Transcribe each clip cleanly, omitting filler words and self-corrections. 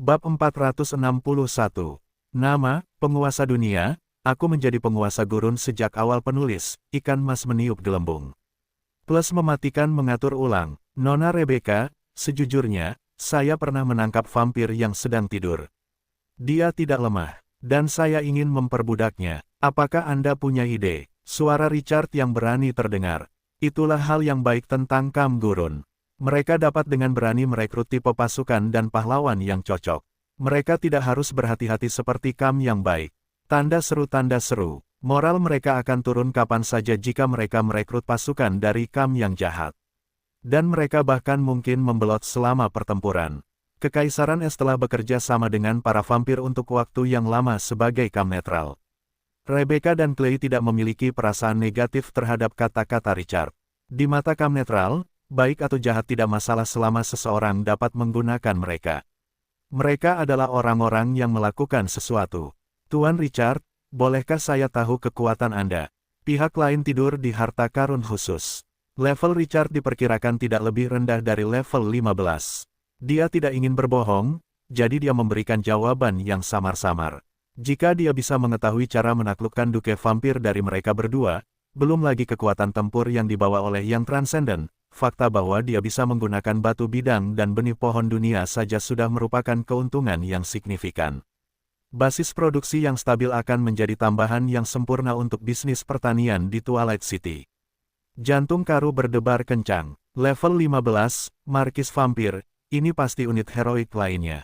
Bab 461. Nama, penguasa dunia, aku menjadi penguasa gurun sejak awal penulis, ikan mas meniup gelembung. Plus mematikan mengatur ulang, Nona Rebecca, sejujurnya, saya pernah menangkap vampir yang sedang tidur. Dia tidak lemah, dan saya ingin memperbudaknya. Apakah Anda punya ide? Suara Richard yang berani terdengar. Itulah hal yang baik tentang Kam Gurun. Mereka dapat dengan berani merekrut tipe pasukan dan pahlawan yang cocok. Mereka tidak harus berhati-hati seperti Kam yang baik. Tanda seru. Moral mereka akan turun kapan saja jika mereka merekrut pasukan dari Kam yang jahat. Dan mereka bahkan mungkin membelot selama pertempuran. Kekaisaran Es telah bekerja sama dengan para vampir untuk waktu yang lama sebagai Kam netral. Rebecca dan Clay tidak memiliki perasaan negatif terhadap kata-kata Richard. Di mata Kam netral, baik atau jahat tidak masalah selama seseorang dapat menggunakan mereka. Mereka adalah orang-orang yang melakukan sesuatu. Tuan Richard, bolehkah saya tahu kekuatan Anda? Pihak lain tidur di harta karun khusus. Level Richard diperkirakan tidak lebih rendah dari level 15. Dia tidak ingin berbohong, jadi dia memberikan jawaban yang samar-samar. Jika dia bisa mengetahui cara menaklukkan duke vampir dari mereka berdua, belum lagi kekuatan tempur yang dibawa oleh yang transenden, fakta bahwa dia bisa menggunakan batu bidang dan benih pohon dunia saja sudah merupakan keuntungan yang signifikan. Basis produksi yang stabil akan menjadi tambahan yang sempurna untuk bisnis pertanian di Twilight City. Jantung Karu berdebar kencang. Level 15, Markis Vampir, ini pasti unit heroik lainnya.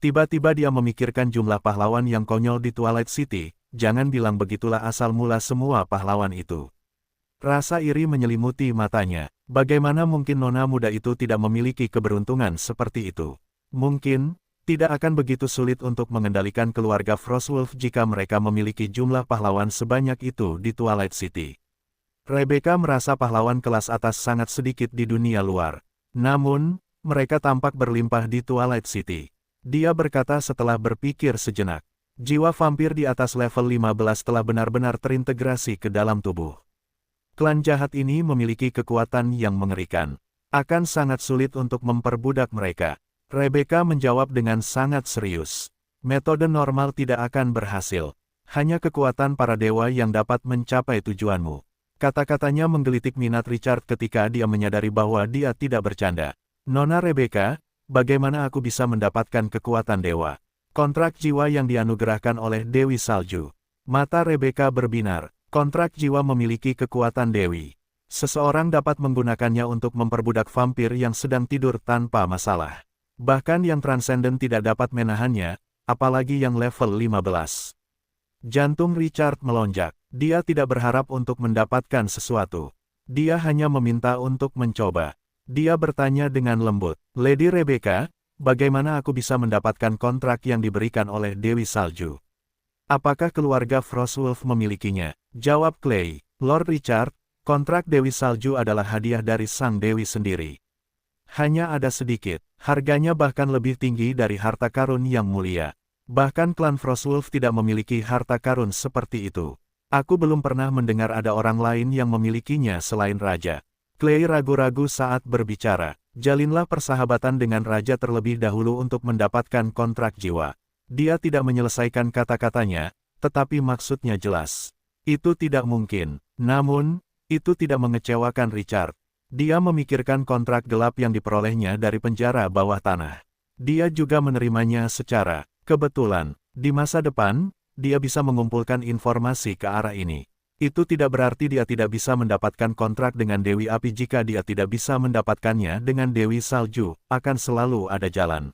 Tiba-tiba dia memikirkan jumlah pahlawan yang konyol di Twilight City, jangan bilang begitulah asal mula semua pahlawan itu. Rasa iri menyelimuti matanya. Bagaimana mungkin nona muda itu tidak memiliki keberuntungan seperti itu? Mungkin, tidak akan begitu sulit untuk mengendalikan keluarga Frostwolf jika mereka memiliki jumlah pahlawan sebanyak itu di Twilight City. Rebecca merasa pahlawan kelas atas sangat sedikit di dunia luar. Namun, mereka tampak berlimpah di Twilight City. Dia berkata setelah berpikir sejenak. Jiwa vampir di atas level 15 telah benar-benar terintegrasi ke dalam tubuh. Klan jahat ini memiliki kekuatan yang mengerikan. Akan sangat sulit untuk memperbudak mereka. Rebecca menjawab dengan sangat serius. Metode normal tidak akan berhasil. Hanya kekuatan para dewa yang dapat mencapai tujuanmu. Kata-katanya menggelitik minat Richard ketika dia menyadari bahwa dia tidak bercanda. Nona Rebecca, bagaimana aku bisa mendapatkan kekuatan dewa? Kontrak jiwa yang dianugerahkan oleh Dewi Salju. Mata Rebecca berbinar. Kontrak jiwa memiliki kekuatan dewi. Seseorang dapat menggunakannya untuk memperbudak vampir yang sedang tidur tanpa masalah. Bahkan yang transenden tidak dapat menahannya, apalagi yang level 15. Jantung Richard melonjak. Dia tidak berharap untuk mendapatkan sesuatu. Dia hanya meminta untuk mencoba. Dia bertanya dengan lembut, Lady Rebecca, bagaimana aku bisa mendapatkan kontrak yang diberikan oleh Dewi Salju? Apakah keluarga Frostwolf memilikinya? Jawab Clay. Lord Richard, kontrak Dewi Salju adalah hadiah dari sang dewi sendiri. Hanya ada sedikit, harganya bahkan lebih tinggi dari harta karun yang mulia. Bahkan klan Frostwolf tidak memiliki harta karun seperti itu. Aku belum pernah mendengar ada orang lain yang memilikinya selain raja. Clay ragu-ragu saat berbicara. Jalinlah persahabatan dengan raja terlebih dahulu untuk mendapatkan kontrak jiwa. Dia tidak menyelesaikan kata-katanya, tetapi maksudnya jelas. Itu tidak mungkin. Namun, itu tidak mengecewakan Richard. Dia memikirkan kontrak gelap yang diperolehnya dari penjara bawah tanah. Dia juga menerimanya secara kebetulan. Di masa depan, dia bisa mengumpulkan informasi ke arah ini. Itu tidak berarti dia tidak bisa mendapatkan kontrak dengan Dewi Api. Jika dia tidak bisa mendapatkannya dengan Dewi Salju, akan selalu ada jalan.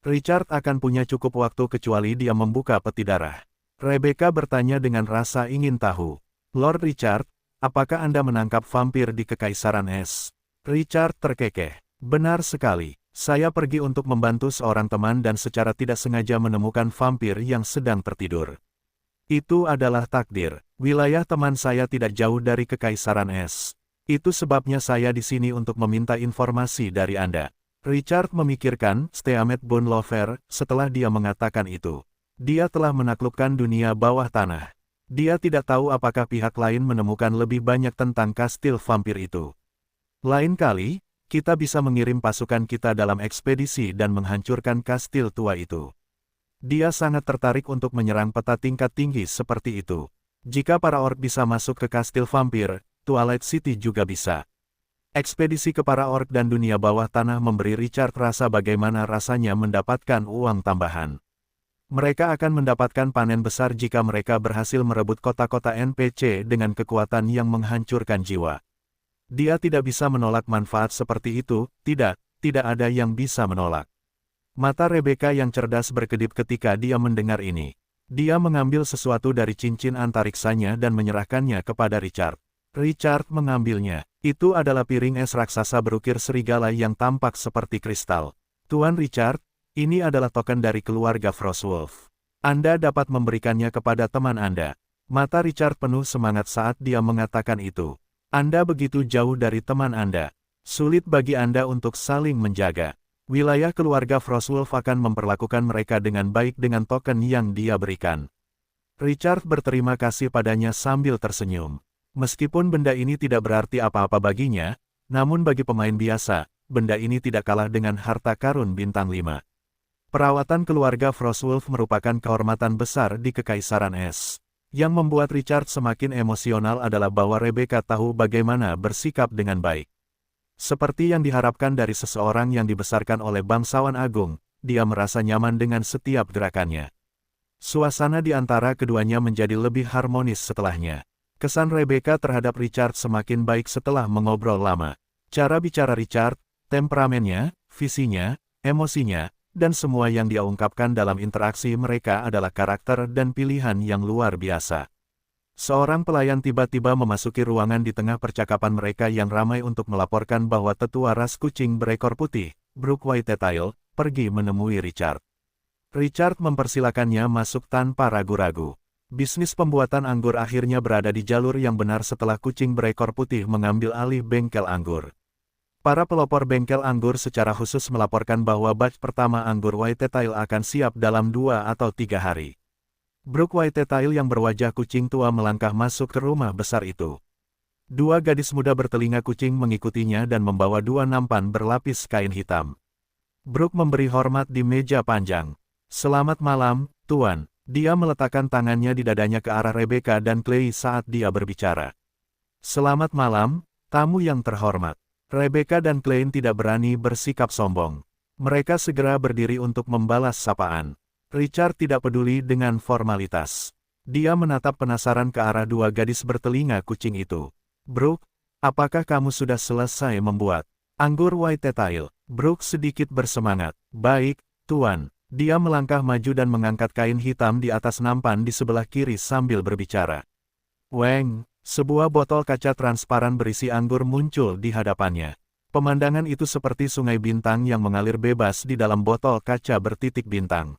Richard akan punya cukup waktu kecuali dia membuka peti darah. Rebecca bertanya dengan rasa ingin tahu. Lord Richard, apakah Anda menangkap vampir di Kekaisaran Es? Richard terkekeh. Benar sekali. Saya pergi untuk membantu seorang teman dan secara tidak sengaja menemukan vampir yang sedang tertidur. Itu adalah takdir. Wilayah teman saya tidak jauh dari Kekaisaran Es. Itu sebabnya saya di sini untuk meminta informasi dari Anda. Richard memikirkan Steamet Bonlover setelah dia mengatakan itu. Dia telah menaklukkan dunia bawah tanah. Dia tidak tahu apakah pihak lain menemukan lebih banyak tentang kastil vampir itu. Lain kali, kita bisa mengirim pasukan kita dalam ekspedisi dan menghancurkan kastil tua itu. Dia sangat tertarik untuk menyerang peta tingkat tinggi seperti itu. Jika para orc bisa masuk ke kastil vampir, Twilight City juga bisa. Ekspedisi ke para orc dan dunia bawah tanah memberi Richard rasa bagaimana rasanya mendapatkan uang tambahan. Mereka akan mendapatkan panen besar jika mereka berhasil merebut kota-kota NPC dengan kekuatan yang menghancurkan jiwa. Dia tidak bisa menolak manfaat seperti itu, tidak ada yang bisa menolak. Mata Rebecca yang cerdas berkedip ketika dia mendengar ini. Dia mengambil sesuatu dari cincin antariksanya dan menyerahkannya kepada Richard. Richard mengambilnya. Itu adalah piring es raksasa berukir serigala yang tampak seperti kristal. Tuan Richard, ini adalah token dari keluarga Frostwolf. Anda dapat memberikannya kepada teman Anda. Mata Richard penuh semangat saat dia mengatakan itu. Anda begitu jauh dari teman Anda. Sulit bagi Anda untuk saling menjaga. Wilayah keluarga Frostwolf akan memperlakukan mereka dengan baik dengan token yang dia berikan. Richard berterima kasih padanya sambil tersenyum. Meskipun benda ini tidak berarti apa-apa baginya, namun bagi pemain biasa, benda ini tidak kalah dengan harta karun bintang 5. Perawatan keluarga Frostwolf merupakan kehormatan besar di Kekaisaran Es. Yang membuat Richard semakin emosional adalah bahwa Rebecca tahu bagaimana bersikap dengan baik. Seperti yang diharapkan dari seseorang yang dibesarkan oleh bangsawan agung, dia merasa nyaman dengan setiap gerakannya. Suasana di antara keduanya menjadi lebih harmonis setelahnya. Kesan Rebecca terhadap Richard semakin baik setelah mengobrol lama. Cara bicara Richard, temperamennya, visinya, emosinya, dan semua yang dia ungkapkan dalam interaksi mereka adalah karakter dan pilihan yang luar biasa. Seorang pelayan tiba-tiba memasuki ruangan di tengah percakapan mereka yang ramai untuk melaporkan bahwa tetua ras kucing berekor putih, Brooke Whitetail, pergi menemui Richard. Richard mempersilakannya masuk tanpa ragu-ragu. Bisnis pembuatan anggur akhirnya berada di jalur yang benar setelah kucing berekor putih mengambil alih bengkel anggur. Para pelopor bengkel anggur secara khusus melaporkan bahwa batch pertama anggur Whitetail akan siap dalam 2 atau 3 hari. Brooke Whitetail yang berwajah kucing tua melangkah masuk ke rumah besar itu. 2 gadis muda bertelinga kucing mengikutinya dan membawa 2 nampan berlapis kain hitam. Brooke memberi hormat di meja panjang. Selamat malam, Tuan. Dia meletakkan tangannya di dadanya ke arah Rebecca dan Clay saat dia berbicara. Selamat malam, tamu yang terhormat. Rebecca dan Clay tidak berani bersikap sombong. Mereka segera berdiri untuk membalas sapaan. Richard tidak peduli dengan formalitas. Dia menatap penasaran ke arah 2 gadis bertelinga kucing itu. Brooke, apakah kamu sudah selesai membuat anggur Whitetail? Brooke sedikit bersemangat. Baik, Tuan. Dia melangkah maju dan mengangkat kain hitam di atas nampan di sebelah kiri sambil berbicara. Weng, sebuah botol kaca transparan berisi anggur muncul di hadapannya. Pemandangan itu seperti sungai bintang yang mengalir bebas di dalam botol kaca bertitik bintang.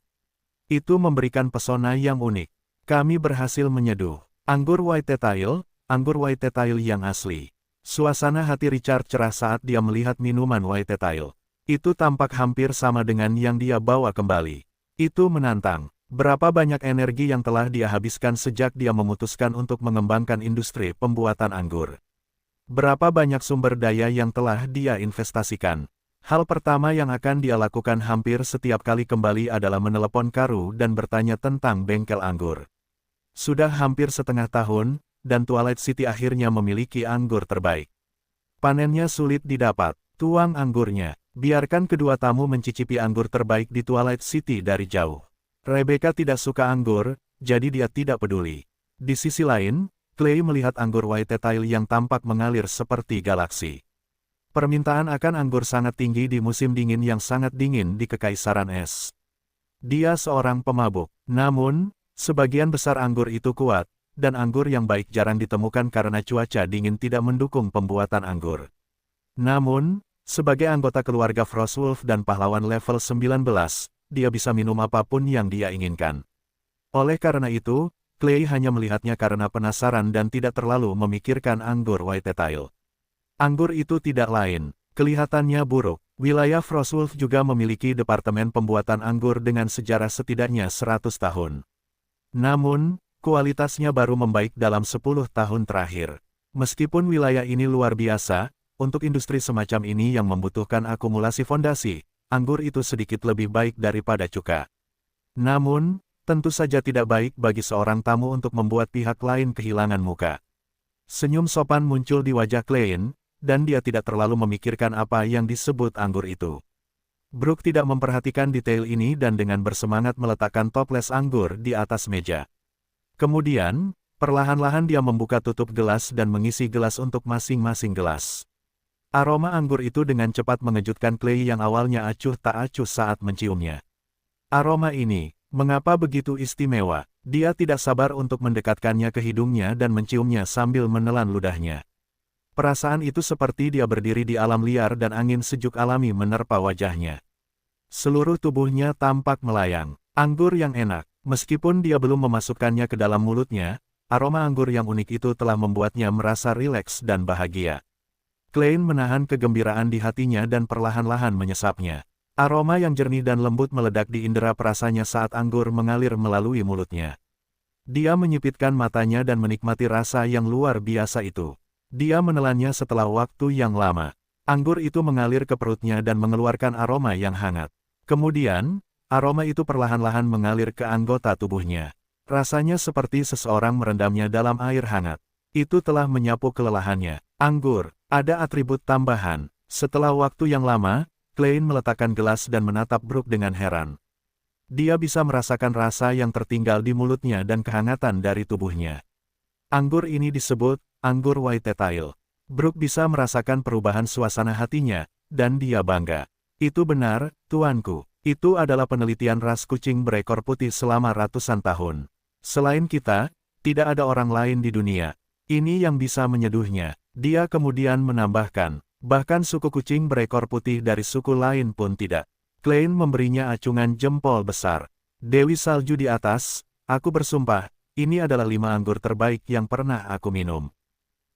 Itu memberikan pesona yang unik. Kami berhasil menyeduh anggur Whitetail yang asli. Suasana hati Richard cerah saat dia melihat minuman Whitetail. Itu tampak hampir sama dengan yang dia bawa kembali. Itu menantang. Berapa banyak energi yang telah dia habiskan sejak dia memutuskan untuk mengembangkan industri pembuatan anggur. Berapa banyak sumber daya yang telah dia investasikan. Hal pertama yang akan dia lakukan hampir setiap kali kembali adalah menelepon Karu dan bertanya tentang bengkel anggur. Sudah hampir setengah tahun, dan Twilight City akhirnya memiliki anggur terbaik. Panennya sulit didapat. Tuang anggurnya. Biarkan kedua tamu mencicipi anggur terbaik di Twilight City dari jauh. Rebecca tidak suka anggur, jadi dia tidak peduli. Di sisi lain, Clay melihat anggur Whitetail yang tampak mengalir seperti galaksi. Permintaan akan anggur sangat tinggi di musim dingin yang sangat dingin di Kekaisaran Es. Dia seorang pemabuk, namun, sebagian besar anggur itu kuat, dan anggur yang baik jarang ditemukan karena cuaca dingin tidak mendukung pembuatan anggur. Namun, sebagai anggota keluarga Frostwolf dan pahlawan level 19, dia bisa minum apapun yang dia inginkan. Oleh karena itu, Clay hanya melihatnya karena penasaran dan tidak terlalu memikirkan anggur Whitetail. Anggur itu tidak lain, kelihatannya buruk. Wilayah Frostwolf juga memiliki departemen pembuatan anggur dengan sejarah setidaknya 100 tahun. Namun, kualitasnya baru membaik dalam 10 tahun terakhir. Meskipun wilayah ini luar biasa, untuk industri semacam ini yang membutuhkan akumulasi fondasi, anggur itu sedikit lebih baik daripada cuka. Namun, tentu saja tidak baik bagi seorang tamu untuk membuat pihak lain kehilangan muka. Senyum sopan muncul di wajah Klein, dan dia tidak terlalu memikirkan apa yang disebut anggur itu. Brooke tidak memperhatikan detail ini dan dengan bersemangat meletakkan toples anggur di atas meja. Kemudian, perlahan-lahan dia membuka tutup gelas dan mengisi gelas untuk masing-masing gelas. Aroma anggur itu dengan cepat mengejutkan Clay yang awalnya acuh tak acuh saat menciumnya. Aroma ini, mengapa begitu istimewa? Dia tidak sabar untuk mendekatkannya ke hidungnya dan menciumnya sambil menelan ludahnya. Perasaan itu seperti dia berdiri di alam liar dan angin sejuk alami menerpa wajahnya. Seluruh tubuhnya tampak melayang. Anggur yang enak. Meskipun dia belum memasukkannya ke dalam mulutnya, aroma anggur yang unik itu telah membuatnya merasa rileks dan bahagia. Klein menahan kegembiraan di hatinya dan perlahan-lahan menyesapnya. Aroma yang jernih dan lembut meledak di indera perasanya saat anggur mengalir melalui mulutnya. Dia menyipitkan matanya dan menikmati rasa yang luar biasa itu. Dia menelannya setelah waktu yang lama. Anggur itu mengalir ke perutnya dan mengeluarkan aroma yang hangat. Kemudian, aroma itu perlahan-lahan mengalir ke anggota tubuhnya. Rasanya seperti seseorang merendamnya dalam air hangat. Itu telah menyapu kelelahannya. Anggur, ada atribut tambahan. Setelah waktu yang lama, Klein meletakkan gelas dan menatap Brooke dengan heran. Dia bisa merasakan rasa yang tertinggal di mulutnya dan kehangatan dari tubuhnya. Anggur ini disebut anggur White Tail. Brooke bisa merasakan perubahan suasana hatinya, dan dia bangga. Itu benar, tuanku. Itu adalah penelitian ras kucing berekor putih selama ratusan tahun. Selain kita, tidak ada orang lain di dunia. Ini yang bisa menyeduhnya. Dia kemudian menambahkan, bahkan suku kucing berekor putih dari suku lain pun tidak. Klein memberinya acungan jempol besar. Dewi salju di atas, aku bersumpah, ini adalah 5 anggur terbaik yang pernah aku minum.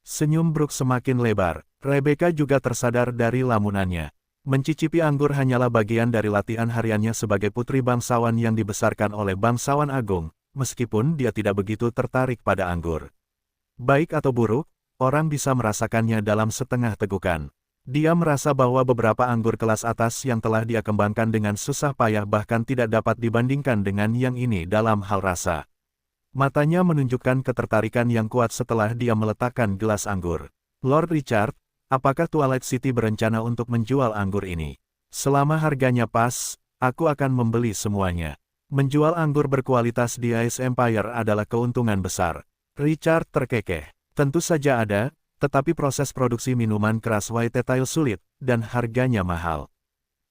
Senyum Brooke semakin lebar. Rebecca juga tersadar dari lamunannya. Mencicipi anggur hanyalah bagian dari latihan hariannya sebagai putri bangsawan yang dibesarkan oleh bangsawan agung, meskipun dia tidak begitu tertarik pada anggur. Baik atau buruk, orang bisa merasakannya dalam setengah tegukan. Dia merasa bahwa beberapa anggur kelas atas yang telah dia kembangkan dengan susah payah bahkan tidak dapat dibandingkan dengan yang ini dalam hal rasa. Matanya menunjukkan ketertarikan yang kuat setelah dia meletakkan gelas anggur. Lord Richard, apakah Twilight City berencana untuk menjual anggur ini? Selama harganya pas, aku akan membeli semuanya. Menjual anggur berkualitas di Ice Empire adalah keuntungan besar. Richard terkekeh. Tentu saja ada, tetapi proses produksi minuman keras White Tail sulit, dan harganya mahal.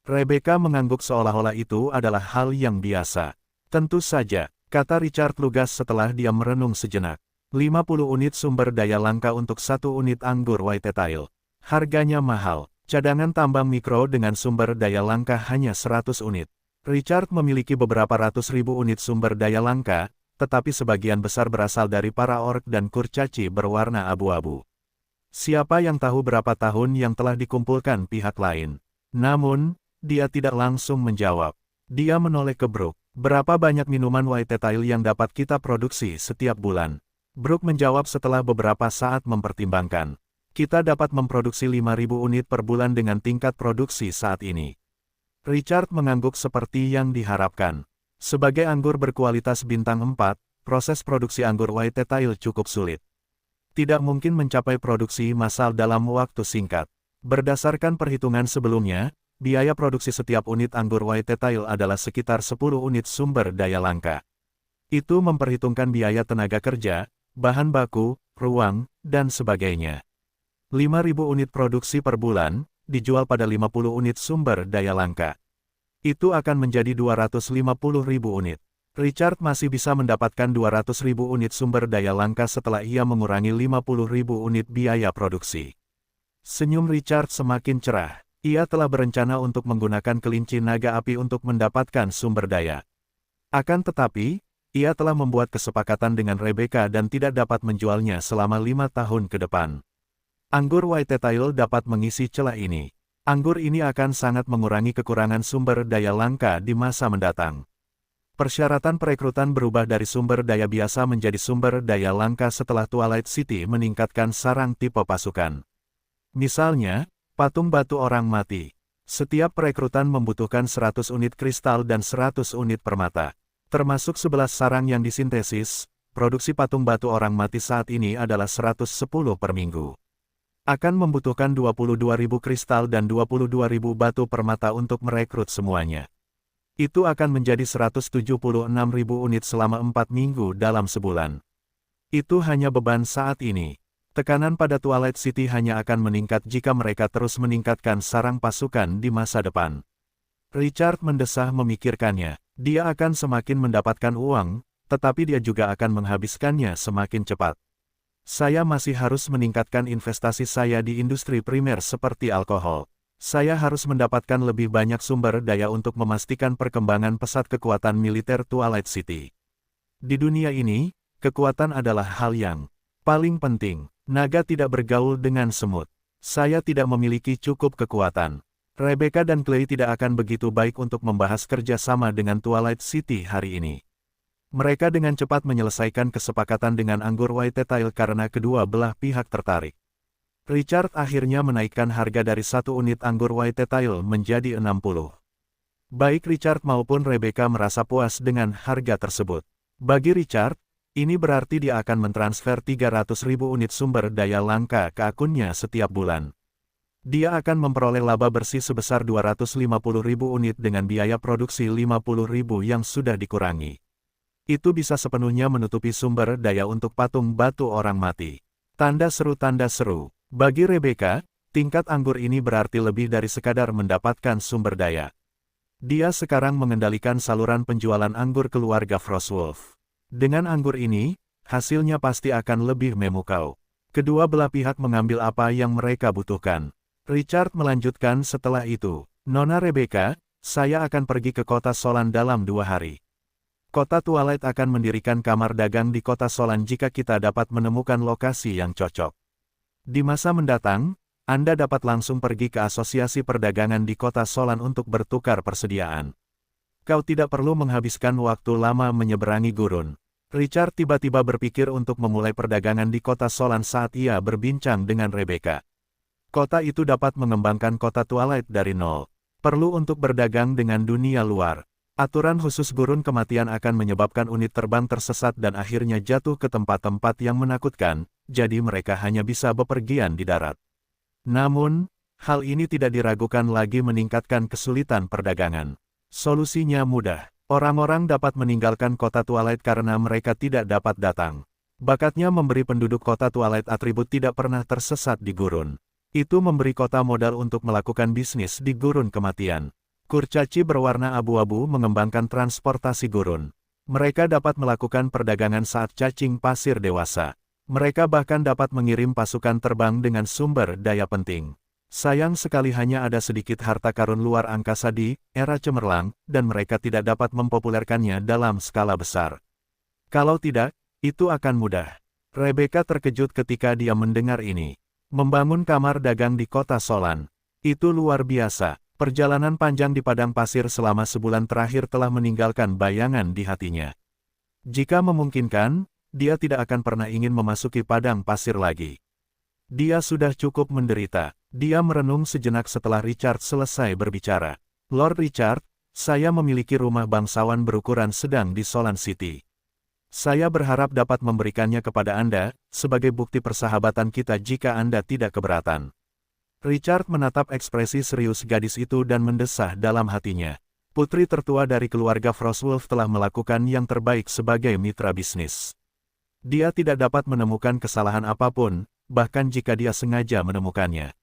Rebecca mengangguk seolah-olah itu adalah hal yang biasa. Tentu saja. Kata Richard lugas setelah dia merenung sejenak. 50 unit sumber daya langka untuk 1 unit anggur White Tail. Harganya mahal. Cadangan tambang mikro dengan sumber daya langka hanya 100 unit. Richard memiliki beberapa ratus ribu unit sumber daya langka, tetapi sebagian besar berasal dari para orc dan kurcaci berwarna abu-abu. Siapa yang tahu berapa tahun yang telah dikumpulkan pihak lain? Namun, dia tidak langsung menjawab. Dia menoleh ke Brooke. Berapa banyak minuman White Tail yang dapat kita produksi setiap bulan? Brooke menjawab setelah beberapa saat mempertimbangkan. Kita dapat memproduksi 5.000 unit per bulan dengan tingkat produksi saat ini. Richard mengangguk seperti yang diharapkan. Sebagai anggur berkualitas bintang 4, proses produksi anggur White Tail cukup sulit. Tidak mungkin mencapai produksi massal dalam waktu singkat. Berdasarkan perhitungan sebelumnya, biaya produksi setiap unit anggur White Tail adalah sekitar 10 unit sumber daya langka. Itu memperhitungkan biaya tenaga kerja, bahan baku, ruang, dan sebagainya. 5.000 unit produksi per bulan, dijual pada 50 unit sumber daya langka. Itu akan menjadi 250.000 unit. Richard masih bisa mendapatkan 200.000 unit sumber daya langka setelah ia mengurangi 50.000 unit biaya produksi. Senyum Richard semakin cerah. Ia telah berencana untuk menggunakan kelinci naga api untuk mendapatkan sumber daya. Akan tetapi, ia telah membuat kesepakatan dengan Rebecca dan tidak dapat menjualnya selama 5 tahun ke depan. Anggur White Tail dapat mengisi celah ini. Anggur ini akan sangat mengurangi kekurangan sumber daya langka di masa mendatang. Persyaratan perekrutan berubah dari sumber daya biasa menjadi sumber daya langka setelah Twilight City meningkatkan sarang tipe pasukan. Misalnya, patung batu orang mati. Setiap perekrutan membutuhkan 100 unit kristal dan 100 unit permata. Termasuk 11 sarang yang disintesis, produksi patung batu orang mati saat ini adalah 110 per minggu. Akan membutuhkan 22.000 kristal dan 22.000 batu permata untuk merekrut semuanya. Itu akan menjadi 176.000 unit selama 4 minggu dalam sebulan. Itu hanya beban saat ini. Tekanan pada Twilight City hanya akan meningkat jika mereka terus meningkatkan sarang pasukan di masa depan. Richard mendesah memikirkannya. Dia akan semakin mendapatkan uang, tetapi dia juga akan menghabiskannya semakin cepat. Saya masih harus meningkatkan investasi saya di industri primer seperti alkohol. Saya harus mendapatkan lebih banyak sumber daya untuk memastikan perkembangan pesat kekuatan militer Twilight City. Di dunia ini, kekuatan adalah hal yang paling penting. Naga tidak bergaul dengan semut. Saya tidak memiliki cukup kekuatan. Rebecca dan Clay tidak akan begitu baik untuk membahas kerja sama dengan Twilight City hari ini. Mereka dengan cepat menyelesaikan kesepakatan dengan anggur White Tail karena kedua belah pihak tertarik. Richard akhirnya menaikkan harga dari 1 unit anggur White Tail menjadi 60. Baik Richard maupun Rebecca merasa puas dengan harga tersebut. Bagi Richard, ini berarti dia akan mentransfer 300.000 unit sumber daya langka ke akunnya setiap bulan. Dia akan memperoleh laba bersih sebesar 250.000 unit dengan biaya produksi 50.000 yang sudah dikurangi. Itu bisa sepenuhnya menutupi sumber daya untuk patung batu orang mati. Tanda seru tanda seru. Bagi Rebecca, tingkat anggur ini berarti lebih dari sekadar mendapatkan sumber daya. Dia sekarang mengendalikan saluran penjualan anggur keluarga Frostwolf. Dengan anggur ini, hasilnya pasti akan lebih memukau. Kedua belah pihak mengambil apa yang mereka butuhkan. Richard melanjutkan setelah itu, Nona Rebecca, saya akan pergi ke kota Solan dalam 2 hari. Kota Twilight akan mendirikan kamar dagang di kota Solan jika kita dapat menemukan lokasi yang cocok. Di masa mendatang, Anda dapat langsung pergi ke asosiasi perdagangan di kota Solan untuk bertukar persediaan. Kau tidak perlu menghabiskan waktu lama menyeberangi gurun. Richard tiba-tiba berpikir untuk memulai perdagangan di kota Solan saat ia berbincang dengan Rebecca. Kota itu dapat mengembangkan kota Twilight dari nol. Perlu untuk berdagang dengan dunia luar. Aturan khusus gurun kematian akan menyebabkan unit terbang tersesat dan akhirnya jatuh ke tempat-tempat yang menakutkan, jadi mereka hanya bisa bepergian di darat. Namun, hal ini tidak diragukan lagi meningkatkan kesulitan perdagangan. Solusinya mudah. Orang-orang dapat meninggalkan kota Twilight karena mereka tidak dapat datang. Bakatnya memberi penduduk kota Twilight atribut tidak pernah tersesat di gurun. Itu memberi kota modal untuk melakukan bisnis di gurun kematian. Kurcaci berwarna abu-abu mengembangkan transportasi gurun. Mereka dapat melakukan perdagangan saat cacing pasir dewasa. Mereka bahkan dapat mengirim pasukan terbang dengan sumber daya penting. Sayang sekali hanya ada sedikit harta karun luar angkasa di era cemerlang, dan mereka tidak dapat mempopulerkannya dalam skala besar. Kalau tidak, itu akan mudah. Rebecca terkejut ketika dia mendengar ini. Membangun kamar dagang di kota Solan. Itu luar biasa. Perjalanan panjang di padang pasir selama sebulan terakhir telah meninggalkan bayangan di hatinya. Jika memungkinkan, dia tidak akan pernah ingin memasuki padang pasir lagi. Dia sudah cukup menderita. Dia merenung sejenak setelah Richard selesai berbicara. Lord Richard, saya memiliki rumah bangsawan berukuran sedang di Solan City. Saya berharap dapat memberikannya kepada Anda, sebagai bukti persahabatan kita jika Anda tidak keberatan. Richard menatap ekspresi serius gadis itu dan mendesah dalam hatinya. Putri tertua dari keluarga Frostwolf telah melakukan yang terbaik sebagai mitra bisnis. Dia tidak dapat menemukan kesalahan apapun, bahkan jika dia sengaja menemukannya.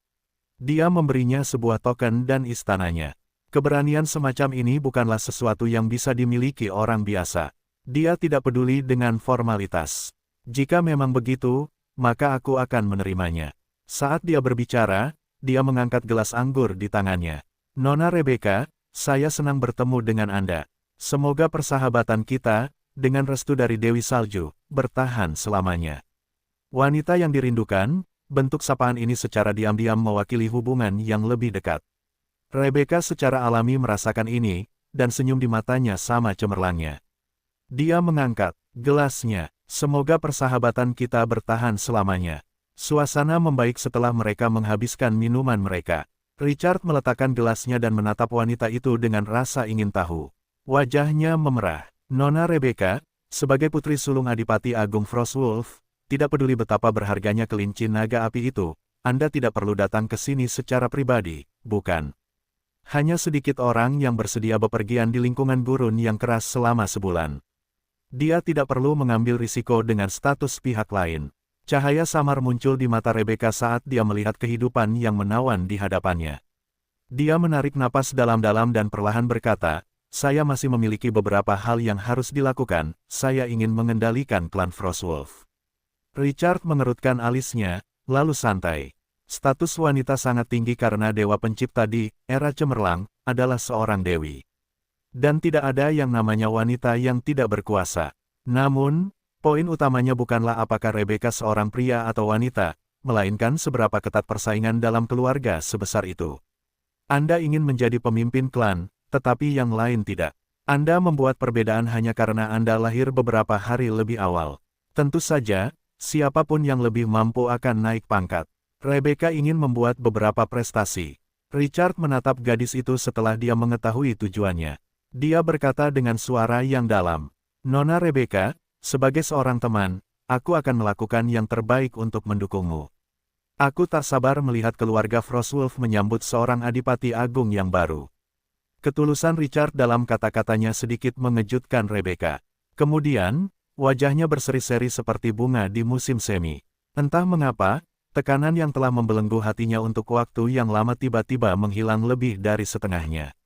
Dia memberinya sebuah token dan istananya. Keberanian semacam ini bukanlah sesuatu yang bisa dimiliki orang biasa. Dia tidak peduli dengan formalitas. Jika memang begitu, maka aku akan menerimanya. Saat dia berbicara, dia mengangkat gelas anggur di tangannya. Nona Rebecca, saya senang bertemu dengan Anda. Semoga persahabatan kita, dengan restu dari Dewi Salju, bertahan selamanya. Wanita yang dirindukan, bentuk sapaan ini secara diam-diam mewakili hubungan yang lebih dekat. Rebecca secara alami merasakan ini, dan senyum di matanya sama cemerlangnya. Dia mengangkat gelasnya. Semoga persahabatan kita bertahan selamanya. Suasana membaik setelah mereka menghabiskan minuman mereka. Richard meletakkan gelasnya dan menatap wanita itu dengan rasa ingin tahu. Wajahnya memerah. Nona Rebecca, sebagai putri sulung Adipati Agung Frostwolf, tidak peduli betapa berharganya kelinci naga api itu, Anda tidak perlu datang ke sini secara pribadi, bukan? Hanya sedikit orang yang bersedia bepergian di lingkungan gurun yang keras selama sebulan. Dia tidak perlu mengambil risiko dengan status pihak lain. Cahaya samar muncul di mata Rebecca saat dia melihat kehidupan yang menawan di hadapannya. Dia menarik napas dalam-dalam dan perlahan berkata, "Saya masih memiliki beberapa hal yang harus dilakukan, saya ingin mengendalikan klan Frostwolf." Richard mengerutkan alisnya, lalu santai. Status wanita sangat tinggi karena Dewa Pencipta di era cemerlang adalah seorang dewi. Dan tidak ada yang namanya wanita yang tidak berkuasa. Namun, poin utamanya bukanlah apakah Rebecca seorang pria atau wanita, melainkan seberapa ketat persaingan dalam keluarga sebesar itu. Anda ingin menjadi pemimpin klan, tetapi yang lain tidak. Anda membuat perbedaan hanya karena Anda lahir beberapa hari lebih awal. Tentu saja, siapapun yang lebih mampu akan naik pangkat. Rebecca ingin membuat beberapa prestasi. Richard menatap gadis itu setelah dia mengetahui tujuannya. Dia berkata dengan suara yang dalam, "Nona Rebecca, sebagai seorang teman, aku akan melakukan yang terbaik untuk mendukungmu. Aku tak sabar melihat keluarga Frostwolf menyambut seorang Adipati Agung yang baru." Ketulusan Richard dalam kata-katanya sedikit mengejutkan Rebecca. Kemudian, wajahnya berseri-seri seperti bunga di musim semi. Entah mengapa, tekanan yang telah membelenggu hatinya untuk waktu yang lama tiba-tiba menghilang lebih dari setengahnya.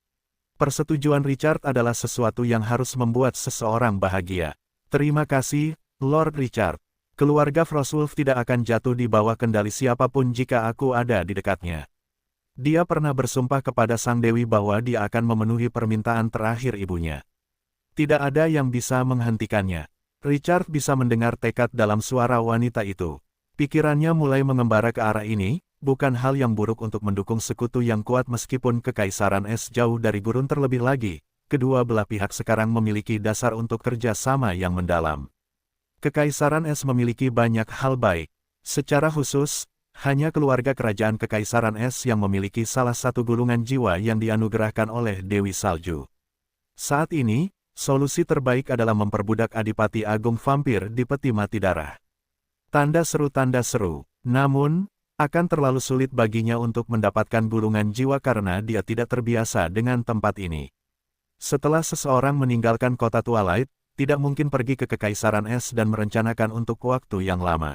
Persetujuan Richard adalah sesuatu yang harus membuat seseorang bahagia. Terima kasih, Lord Richard. Keluarga Frostwolf tidak akan jatuh di bawah kendali siapapun jika aku ada di dekatnya. Dia pernah bersumpah kepada Sang Dewi bahwa dia akan memenuhi permintaan terakhir ibunya. Tidak ada yang bisa menghentikannya. Richard bisa mendengar tekad dalam suara wanita itu. Pikirannya mulai mengembara ke arah ini, bukan hal yang buruk untuk mendukung sekutu yang kuat meskipun Kekaisaran Es jauh dari gurun terlebih lagi. Kedua belah pihak sekarang memiliki dasar untuk kerja sama yang mendalam. Kekaisaran Es memiliki banyak hal baik. Secara khusus, hanya keluarga kerajaan Kekaisaran Es yang memiliki salah satu gulungan jiwa yang dianugerahkan oleh Dewi Salju. Saat ini, solusi terbaik adalah memperbudak Adipati Agung Vampir di peti mati darah. Tanda seru, namun, akan terlalu sulit baginya untuk mendapatkan gulungan jiwa karena dia tidak terbiasa dengan tempat ini. Setelah seseorang meninggalkan kota Twilight, tidak mungkin pergi ke Kekaisaran Es dan merencanakan untuk waktu yang lama.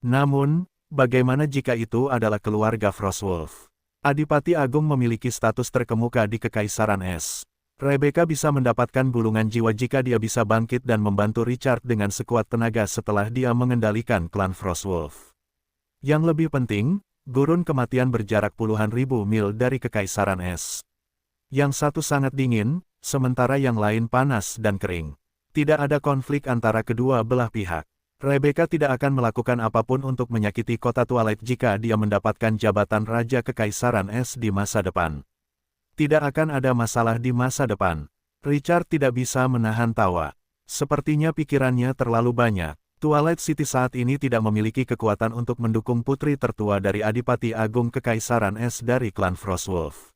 Namun, bagaimana jika itu adalah keluarga Frostwolf? Adipati Agung memiliki status terkemuka di Kekaisaran Es. Rebecca bisa mendapatkan gulungan jiwa jika dia bisa bangkit dan membantu Richard dengan sekuat tenaga setelah dia mengendalikan klan Frostwolf. Yang lebih penting, gurun kematian berjarak puluhan ribu mil dari Kekaisaran Es. Yang satu sangat dingin, sementara yang lain panas dan kering. Tidak ada konflik antara kedua belah pihak. Rebecca tidak akan melakukan apapun untuk menyakiti kota Twilight jika dia mendapatkan jabatan Raja Kekaisaran Es di masa depan. Tidak akan ada masalah di masa depan. Richard tidak bisa menahan tawa. Sepertinya pikirannya terlalu banyak. Twilight City saat ini tidak memiliki kekuatan untuk mendukung putri tertua dari Adipati Agung Kekaisaran Es dari klan Frostwolf.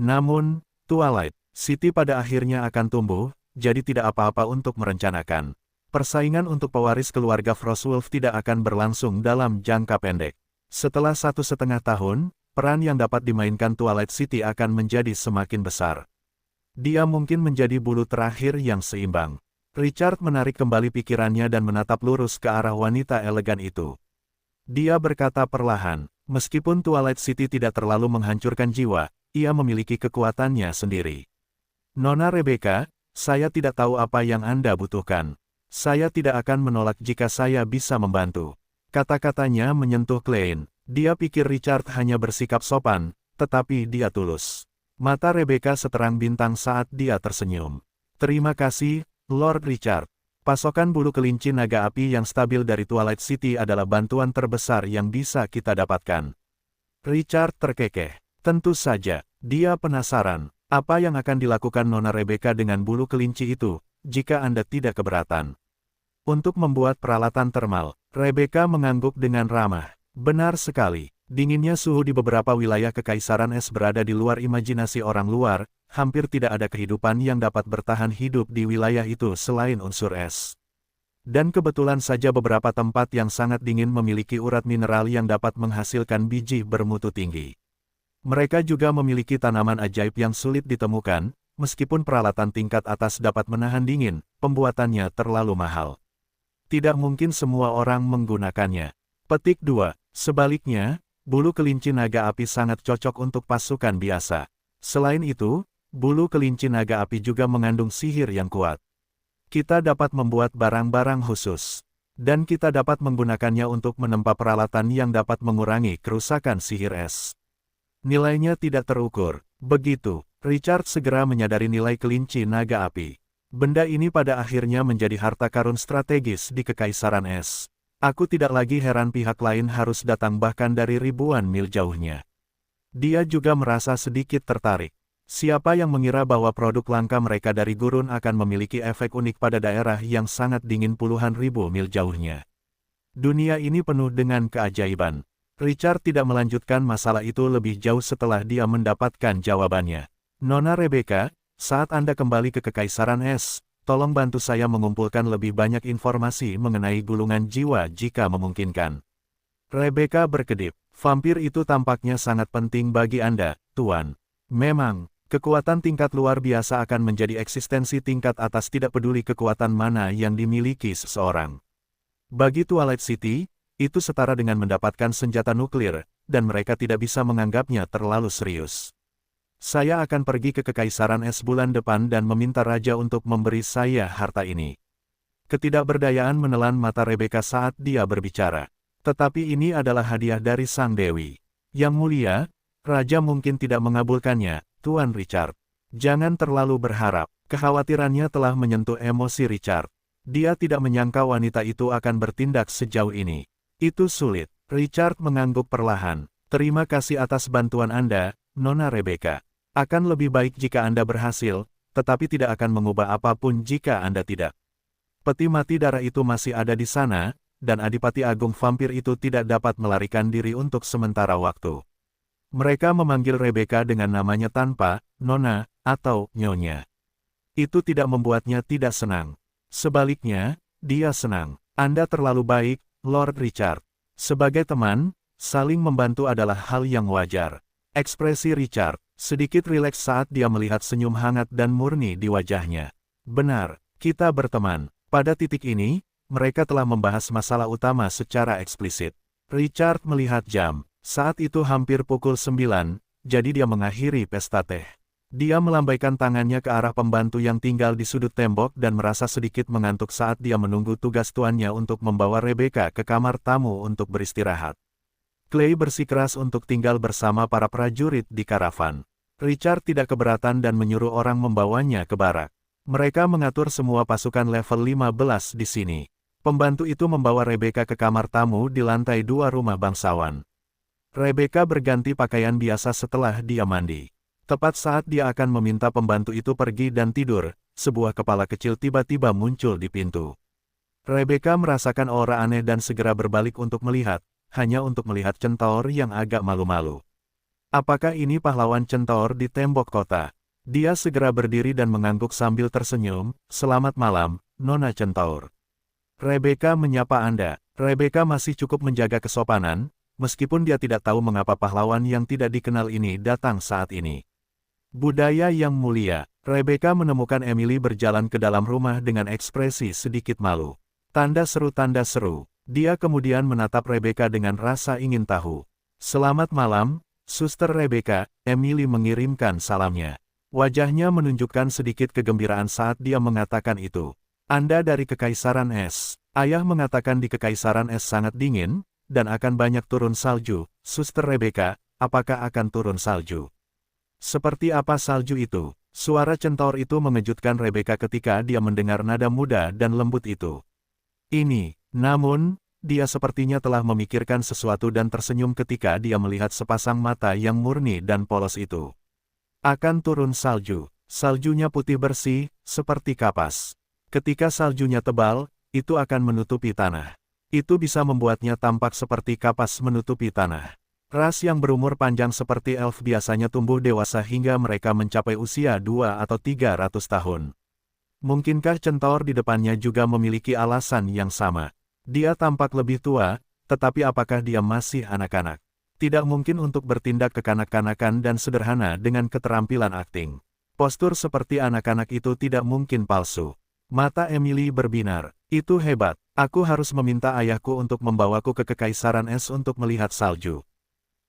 Namun, Twilight City pada akhirnya akan tumbuh, jadi tidak apa-apa untuk merencanakan. Persaingan untuk pewaris keluarga Frostwolf tidak akan berlangsung dalam jangka pendek. Setelah 1,5 tahun, peran yang dapat dimainkan Twilight City akan menjadi semakin besar. Dia mungkin menjadi bulu terakhir yang seimbang. Richard menarik kembali pikirannya dan menatap lurus ke arah wanita elegan itu. Dia berkata perlahan, meskipun Twilight City tidak terlalu menghancurkan jiwa, ia memiliki kekuatannya sendiri. Nona Rebecca, saya tidak tahu apa yang Anda butuhkan. Saya tidak akan menolak jika saya bisa membantu. Kata-katanya menyentuh Klein. Dia pikir Richard hanya bersikap sopan, tetapi dia tulus. Mata Rebecca seterang bintang saat dia tersenyum. Terima kasih, Lord Richard. Pasokan bulu kelinci naga api yang stabil dari Twilight City adalah bantuan terbesar yang bisa kita dapatkan. Richard terkekeh. Tentu saja, dia penasaran, apa yang akan dilakukan Nona Rebecca dengan bulu kelinci itu, jika Anda tidak keberatan. Untuk membuat peralatan termal, Rebecca mengangguk dengan ramah. Benar sekali. Dinginnya suhu di beberapa wilayah Kekaisaran Es berada di luar imajinasi orang luar, hampir tidak ada kehidupan yang dapat bertahan hidup di wilayah itu selain unsur es. Dan kebetulan saja beberapa tempat yang sangat dingin memiliki urat mineral yang dapat menghasilkan biji bermutu tinggi. Mereka juga memiliki tanaman ajaib yang sulit ditemukan, meskipun peralatan tingkat atas dapat menahan dingin, pembuatannya terlalu mahal. Tidak mungkin semua orang menggunakannya. Petik 2. Sebaliknya, bulu kelinci naga api sangat cocok untuk pasukan biasa. Selain itu, bulu kelinci naga api juga mengandung sihir yang kuat. Kita dapat membuat barang-barang khusus. Dan kita dapat menggunakannya untuk menempa peralatan yang dapat mengurangi kerusakan sihir es. Nilainya tidak terukur. Begitu, Richard segera menyadari nilai kelinci naga api. Benda ini pada akhirnya menjadi harta karun strategis di Kekaisaran Es. Aku tidak lagi heran pihak lain harus datang bahkan dari ribuan mil jauhnya. Dia juga merasa sedikit tertarik. Siapa yang mengira bahwa produk langka mereka dari gurun akan memiliki efek unik pada daerah yang sangat dingin puluhan ribu mil jauhnya. Dunia ini penuh dengan keajaiban. Richard tidak melanjutkan masalah itu lebih jauh setelah dia mendapatkan jawabannya. Nona Rebecca, saat Anda kembali ke Kekaisaran Es, tolong bantu saya mengumpulkan lebih banyak informasi mengenai gulungan jiwa jika memungkinkan. Rebecca berkedip. Vampir itu tampaknya sangat penting bagi Anda, Tuan. Memang, kekuatan tingkat luar biasa akan menjadi eksistensi tingkat atas tidak peduli kekuatan mana yang dimiliki seseorang. Bagi Twilight City, itu setara dengan mendapatkan senjata nuklir, dan mereka tidak bisa menganggapnya terlalu serius. Saya akan pergi ke Kekaisaran Es bulan depan dan meminta Raja untuk memberi saya harta ini. Ketidakberdayaan menelan mata Rebecca saat dia berbicara. Tetapi ini adalah hadiah dari Sang Dewi. Yang mulia, Raja mungkin tidak mengabulkannya, Tuan Richard. Jangan terlalu berharap. Kekhawatirannya telah menyentuh emosi Richard. Dia tidak menyangka wanita itu akan bertindak sejauh ini. Itu sulit. Richard mengangguk perlahan. Terima kasih atas bantuan Anda, Nona Rebecca. Akan lebih baik jika Anda berhasil, tetapi tidak akan mengubah apapun jika Anda tidak. Peti mati darah itu masih ada di sana, dan Adipati Agung Vampir itu tidak dapat melarikan diri untuk sementara waktu. Mereka memanggil Rebecca dengan namanya tanpa Nona atau Nyonya. Itu tidak membuatnya tidak senang. Sebaliknya, dia senang. Anda terlalu baik, Lord Richard. Sebagai teman, saling membantu adalah hal yang wajar. Ekspresi Richard sedikit rileks saat dia melihat senyum hangat dan murni di wajahnya. Benar, kita berteman. Pada titik ini, mereka telah membahas masalah utama secara eksplisit. Richard melihat jam. Saat itu hampir pukul 9, jadi dia mengakhiri pesta teh. Dia melambaikan tangannya ke arah pembantu yang tinggal di sudut tembok dan merasa sedikit mengantuk saat dia menunggu tugas tuannya untuk membawa Rebecca ke kamar tamu untuk beristirahat. Clay bersikeras untuk tinggal bersama para prajurit di karavan. Richard tidak keberatan dan menyuruh orang membawanya ke barak. Mereka mengatur semua pasukan level 15 di sini. Pembantu itu membawa Rebecca ke kamar tamu di lantai 2 rumah bangsawan. Rebecca berganti pakaian biasa setelah dia mandi. Tepat saat dia akan meminta pembantu itu pergi dan tidur, sebuah kepala kecil tiba-tiba muncul di pintu. Rebecca merasakan aura aneh dan segera berbalik untuk melihat, hanya untuk melihat centaur yang agak malu-malu. Apakah ini pahlawan centaur di tembok kota? Dia segera berdiri dan mengangguk sambil tersenyum. Selamat malam, Nona Centaur. Rebecca menyapa Anda. Rebecca masih cukup menjaga kesopanan, meskipun dia tidak tahu mengapa pahlawan yang tidak dikenal ini datang saat ini. Budaya yang mulia. Rebecca menemukan Emily berjalan ke dalam rumah dengan ekspresi sedikit malu. Tanda seru. Dia kemudian menatap Rebecca dengan rasa ingin tahu. Selamat malam, Suster Rebecca, Emily mengirimkan salamnya. Wajahnya menunjukkan sedikit kegembiraan saat dia mengatakan itu. Anda dari Kekaisaran Es. Ayah mengatakan di Kekaisaran Es sangat dingin, dan akan banyak turun salju. Suster Rebecca, apakah akan turun salju? Seperti apa salju itu? Suara centaur itu mengejutkan Rebecca ketika dia mendengar nada muda dan lembut itu. Namun, dia sepertinya telah memikirkan sesuatu dan tersenyum ketika dia melihat sepasang mata yang murni dan polos itu. Akan turun salju. Saljunya putih bersih, seperti kapas. Ketika saljunya tebal, itu akan menutupi tanah. Itu bisa membuatnya tampak seperti kapas menutupi tanah. Ras yang berumur panjang seperti elf biasanya tumbuh dewasa hingga mereka mencapai usia 2 atau 300 tahun. Mungkinkah centaur di depannya juga memiliki alasan yang sama? Dia tampak lebih tua, tetapi apakah dia masih anak-anak? Tidak mungkin untuk bertindak kekanak-kanakan dan sederhana dengan keterampilan akting. Postur seperti anak-anak itu tidak mungkin palsu. Mata Emily berbinar. Itu hebat. Aku harus meminta ayahku untuk membawaku ke Kekaisaran Es untuk melihat salju.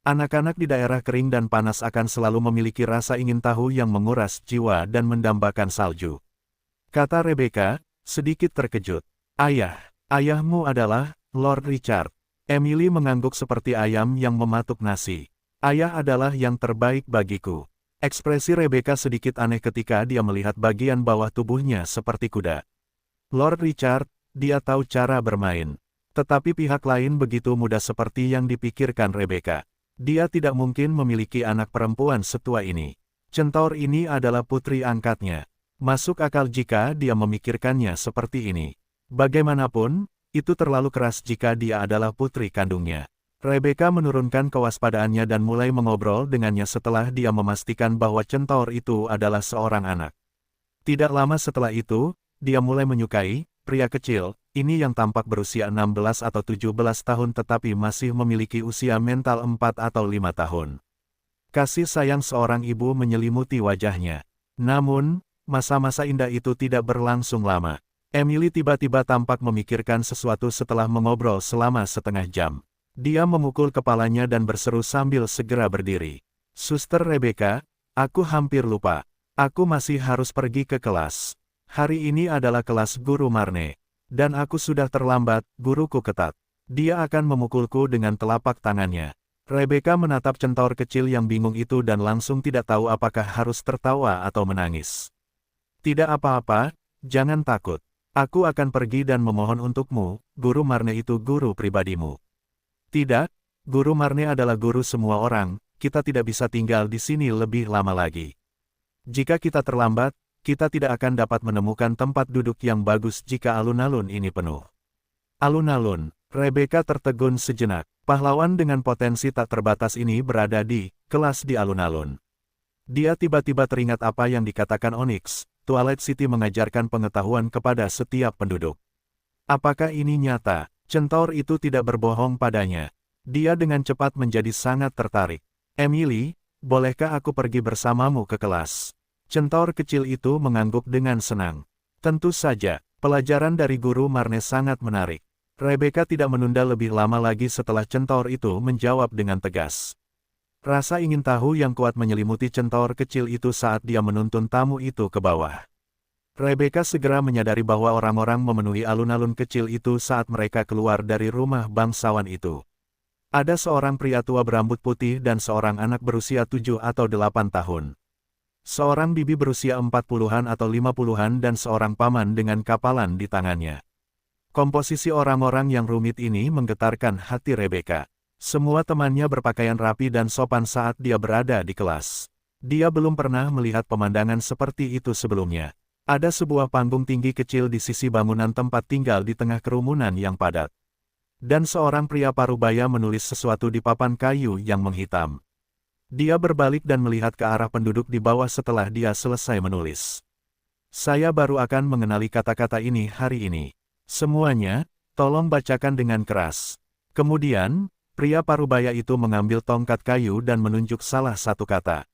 Anak-anak di daerah kering dan panas akan selalu memiliki rasa ingin tahu yang menguras jiwa dan mendambakan salju. Kata Rebecca, sedikit terkejut. Ayahmu adalah Lord Richard. Emily mengangguk seperti ayam yang mematuk nasi. Ayah adalah yang terbaik bagiku. Ekspresi Rebecca sedikit aneh ketika dia melihat bagian bawah tubuhnya seperti kuda. Lord Richard, dia tahu cara bermain. Tetapi pihak lain begitu mudah seperti yang dipikirkan Rebecca. Dia tidak mungkin memiliki anak perempuan setua ini. Centaur ini adalah putri angkatnya. Masuk akal jika dia memikirkannya seperti ini. Bagaimanapun, itu terlalu keras jika dia adalah putri kandungnya. Rebecca menurunkan kewaspadaannya dan mulai mengobrol dengannya setelah dia memastikan bahwa centaur itu adalah seorang anak. Tidak lama setelah itu, dia mulai menyukai pria kecil ini yang tampak berusia 16 atau 17 tahun tetapi masih memiliki usia mental 4 atau 5 tahun. Kasih sayang seorang ibu menyelimuti wajahnya. Namun, masa-masa indah itu tidak berlangsung lama. Emily tiba-tiba tampak memikirkan sesuatu setelah mengobrol selama setengah jam. Dia memukul kepalanya dan berseru sambil segera berdiri. Suster Rebecca, aku hampir lupa. Aku masih harus pergi ke kelas. Hari ini adalah kelas Guru Marne. Dan aku sudah terlambat, guruku ketat. Dia akan memukulku dengan telapak tangannya. Rebecca menatap centaur kecil yang bingung itu dan langsung tidak tahu apakah harus tertawa atau menangis. Tidak apa-apa, jangan takut. Aku akan pergi dan memohon untukmu, Guru Marne itu guru pribadimu. Tidak, Guru Marne adalah guru semua orang, kita tidak bisa tinggal di sini lebih lama lagi. Jika kita terlambat, kita tidak akan dapat menemukan tempat duduk yang bagus jika alun-alun ini penuh. Alun-alun, Rebecca tertegun sejenak. Pahlawan dengan potensi tak terbatas ini berada di kelas di alun-alun. Dia tiba-tiba teringat apa yang dikatakan Onyx. Twilight City mengajarkan pengetahuan kepada setiap penduduk. Apakah ini nyata? Centaur itu tidak berbohong padanya. Dia dengan cepat menjadi sangat tertarik. Emily, bolehkah aku pergi bersamamu ke kelas? Centaur kecil itu mengangguk dengan senang. Tentu saja, pelajaran dari Guru Marne sangat menarik. Rebecca tidak menunda lebih lama lagi setelah centaur itu menjawab dengan tegas. Rasa ingin tahu yang kuat menyelimuti centaur kecil itu saat dia menuntun tamu itu ke bawah. Rebecca segera menyadari bahwa orang-orang memenuhi alun-alun kecil itu saat mereka keluar dari rumah bangsawan itu. Ada seorang pria tua berambut putih dan seorang anak berusia 7 atau 8 tahun. Seorang bibi berusia 40-an atau 50-an dan seorang paman dengan kapalan di tangannya. Komposisi orang-orang yang rumit ini menggetarkan hati Rebecca. Semua temannya berpakaian rapi dan sopan saat dia berada di kelas. Dia belum pernah melihat pemandangan seperti itu sebelumnya. Ada sebuah panggung tinggi kecil di sisi bangunan tempat tinggal di tengah kerumunan yang padat. Dan seorang pria parubaya menulis sesuatu di papan kayu yang menghitam. Dia berbalik dan melihat ke arah penduduk di bawah setelah dia selesai menulis. Saya baru akan mengenali kata-kata ini hari ini. Semuanya, tolong bacakan dengan keras. Kemudian, pria parubaya itu mengambil tongkat kayu dan menunjuk salah satu kata.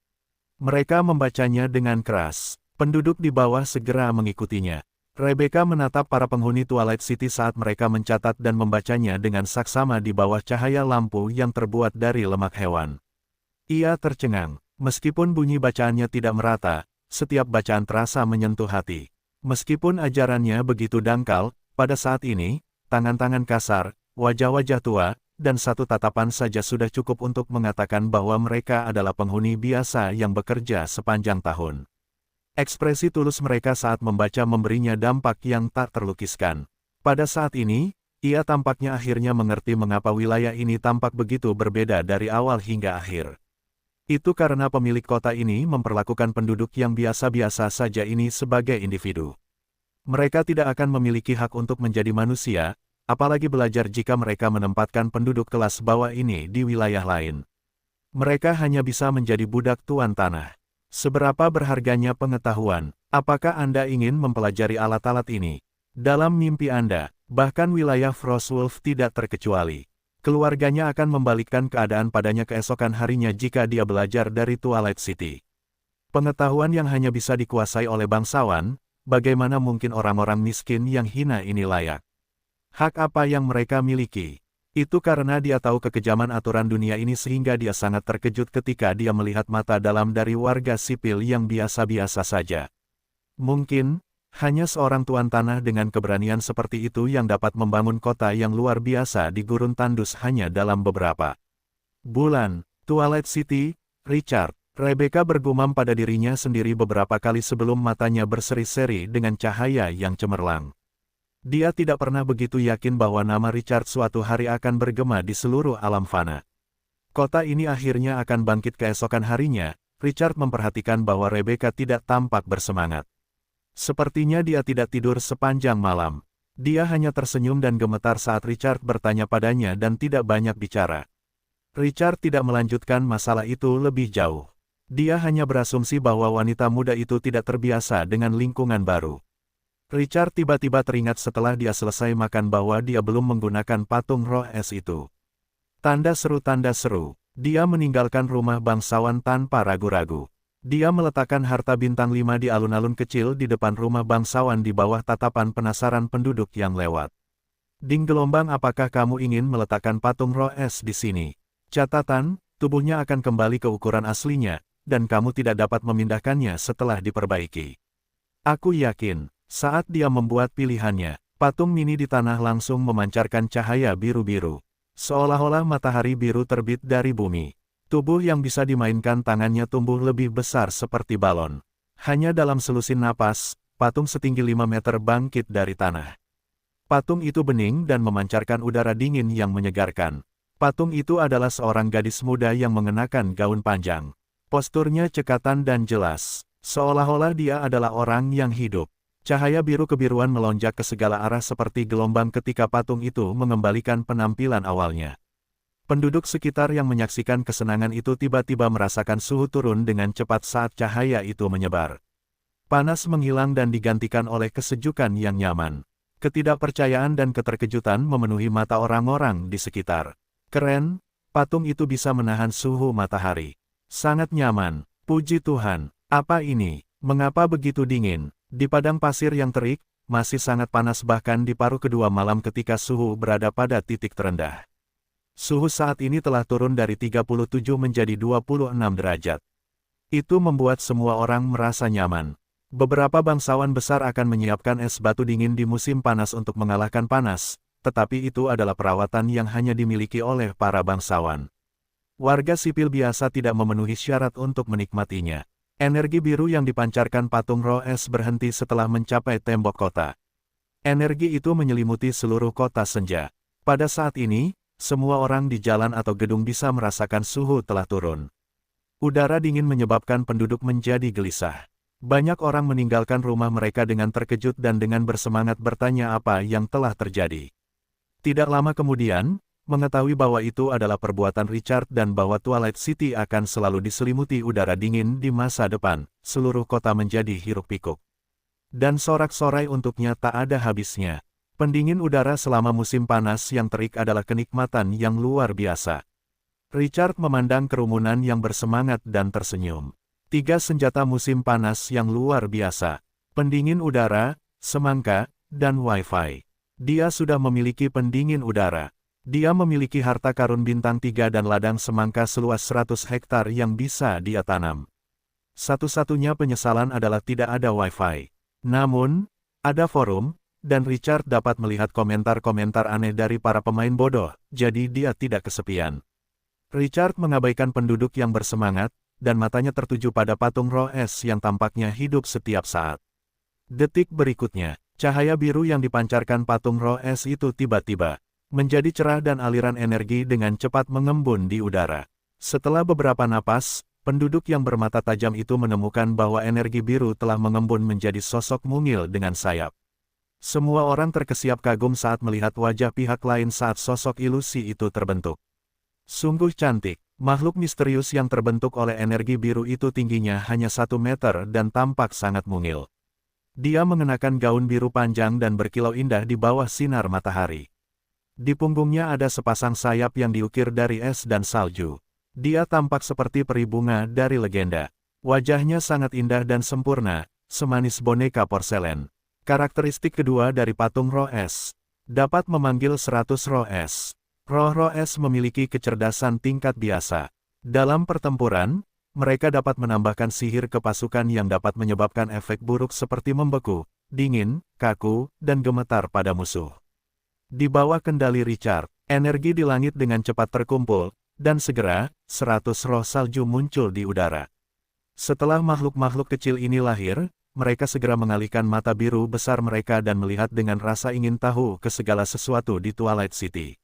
Mereka membacanya dengan keras. Penduduk di bawah segera mengikutinya. Rebecca menatap para penghuni Twilight City saat mereka mencatat dan membacanya dengan saksama di bawah cahaya lampu yang terbuat dari lemak hewan. Ia tercengang. Meskipun bunyi bacaannya tidak merata, setiap bacaan terasa menyentuh hati. Meskipun ajarannya begitu dangkal, pada saat ini, tangan-tangan kasar, wajah-wajah tua, dan satu tatapan saja sudah cukup untuk mengatakan bahwa mereka adalah penghuni biasa yang bekerja sepanjang tahun. Ekspresi tulus mereka saat membaca memberinya dampak yang tak terlukiskan. Pada saat ini, ia tampaknya akhirnya mengerti mengapa wilayah ini tampak begitu berbeda dari awal hingga akhir. Itu karena pemilik kota ini memperlakukan penduduk yang biasa-biasa saja ini sebagai individu. Mereka tidak akan memiliki hak untuk menjadi manusia, apalagi belajar jika mereka menempatkan penduduk kelas bawah ini di wilayah lain. Mereka hanya bisa menjadi budak tuan tanah. Seberapa berharganya pengetahuan? Apakah Anda ingin mempelajari alat-alat ini? Dalam mimpi Anda, bahkan wilayah Frostwolf tidak terkecuali. Keluarganya akan membalikkan keadaan padanya keesokan harinya jika dia belajar dari Twilight City. Pengetahuan yang hanya bisa dikuasai oleh bangsawan, bagaimana mungkin orang-orang miskin yang hina ini layak? Hak apa yang mereka miliki? Itu karena dia tahu kekejaman aturan dunia ini sehingga dia sangat terkejut ketika dia melihat mata dalam dari warga sipil yang biasa-biasa saja. Mungkin, hanya seorang tuan tanah dengan keberanian seperti itu yang dapat membangun kota yang luar biasa di gurun tandus hanya dalam beberapa bulan. Twilight City, Richard. Rebecca bergumam pada dirinya sendiri beberapa kali sebelum matanya berseri-seri dengan cahaya yang cemerlang. Dia tidak pernah begitu yakin bahwa nama Richard suatu hari akan bergema di seluruh alam fana. Kota ini akhirnya akan bangkit keesokan harinya. Richard memperhatikan bahwa Rebecca tidak tampak bersemangat. Sepertinya dia tidak tidur sepanjang malam. Dia hanya tersenyum dan gemetar saat Richard bertanya padanya dan tidak banyak bicara. Richard tidak melanjutkan masalah itu lebih jauh. Dia hanya berasumsi bahwa wanita muda itu tidak terbiasa dengan lingkungan baru. Richard tiba-tiba teringat setelah dia selesai makan bahwa dia belum menggunakan patung roh es itu. Tanda seru, dia meninggalkan rumah bangsawan tanpa ragu-ragu. Dia meletakkan harta bintang 5 di alun-alun kecil di depan rumah bangsawan di bawah tatapan penasaran penduduk yang lewat. Ding gelombang, apakah kamu ingin meletakkan patung roh es di sini? Catatan, tubuhnya akan kembali ke ukuran aslinya, dan kamu tidak dapat memindahkannya setelah diperbaiki. Aku yakin. Saat dia membuat pilihannya, patung mini di tanah langsung memancarkan cahaya biru-biru. Seolah-olah matahari biru terbit dari bumi. Tubuh yang bisa dimainkan tangannya tumbuh lebih besar seperti balon. Hanya dalam selusin napas, patung setinggi 5 meter bangkit dari tanah. Patung itu bening dan memancarkan udara dingin yang menyegarkan. Patung itu adalah seorang gadis muda yang mengenakan gaun panjang. Posturnya cekatan dan jelas, seolah-olah dia adalah orang yang hidup. Cahaya biru kebiruan melonjak ke segala arah seperti gelombang ketika patung itu mengembalikan penampilan awalnya. Penduduk sekitar yang menyaksikan kesenangan itu tiba-tiba merasakan suhu turun dengan cepat saat cahaya itu menyebar. Panas menghilang dan digantikan oleh kesejukan yang nyaman. Ketidakpercayaan dan keterkejutan memenuhi mata orang-orang di sekitar. Keren, patung itu bisa menahan suhu matahari. Sangat nyaman, puji Tuhan. Apa ini? Mengapa begitu dingin? Di padang pasir yang terik, masih sangat panas bahkan di paruh kedua malam ketika suhu berada pada titik terendah. Suhu saat ini telah turun dari 37 menjadi 26 derajat. Itu membuat semua orang merasa nyaman. Beberapa bangsawan besar akan menyiapkan es batu dingin di musim panas untuk mengalahkan panas, tetapi itu adalah perawatan yang hanya dimiliki oleh para bangsawan. Warga sipil biasa tidak memenuhi syarat untuk menikmatinya. Energi biru yang dipancarkan patung roh es berhenti setelah mencapai tembok kota. Energi itu menyelimuti seluruh kota senja. Pada saat ini, semua orang di jalan atau gedung bisa merasakan suhu telah turun. Udara dingin menyebabkan penduduk menjadi gelisah. Banyak orang meninggalkan rumah mereka dengan terkejut dan dengan bersemangat bertanya apa yang telah terjadi. Tidak lama kemudian, mengetahui bahwa itu adalah perbuatan Richard dan bahwa Twilight City akan selalu diselimuti udara dingin di masa depan, seluruh kota menjadi hiruk-pikuk. Dan sorak-sorai untuknya tak ada habisnya. Pendingin udara selama musim panas yang terik adalah kenikmatan yang luar biasa. Richard memandang kerumunan yang bersemangat dan tersenyum. 3 senjata musim panas yang luar biasa. Pendingin udara, semangka, dan wifi. Dia sudah memiliki pendingin udara. Dia memiliki harta karun bintang 3 dan ladang semangka seluas 100 hektar yang bisa dia tanam. Satu-satunya penyesalan adalah tidak ada wifi. Namun, ada forum, dan Richard dapat melihat komentar-komentar aneh dari para pemain bodoh, jadi dia tidak kesepian. Richard mengabaikan penduduk yang bersemangat, dan matanya tertuju pada patung roh es yang tampaknya hidup setiap saat. Detik berikutnya, cahaya biru yang dipancarkan patung roh es itu tiba-tiba menjadi cerah dan aliran energi dengan cepat mengembun di udara. Setelah beberapa napas, penduduk yang bermata tajam itu menemukan bahwa energi biru telah mengembun menjadi sosok mungil dengan sayap. Semua orang terkesiap kagum saat melihat wajah pihak lain saat sosok ilusi itu terbentuk. Sungguh cantik, makhluk misterius yang terbentuk oleh energi biru itu tingginya hanya 1 meter dan tampak sangat mungil. Dia mengenakan gaun biru panjang dan berkilau indah di bawah sinar matahari. Di punggungnya ada sepasang sayap yang diukir dari es dan salju. Dia tampak seperti peri bunga dari legenda. Wajahnya sangat indah dan sempurna, semanis boneka porselen. Karakteristik kedua dari patung roh es. Dapat memanggil 100 roh es. Roh-roh es memiliki kecerdasan tingkat biasa. Dalam pertempuran, mereka dapat menambahkan sihir ke pasukan yang dapat menyebabkan efek buruk seperti membeku, dingin, kaku, dan gemetar pada musuh. Di bawah kendali Richard, energi di langit dengan cepat terkumpul, dan segera, 100 roh salju muncul di udara. Setelah makhluk-makhluk kecil ini lahir, mereka segera mengalihkan mata biru besar mereka dan melihat dengan rasa ingin tahu ke segala sesuatu di Twilight City.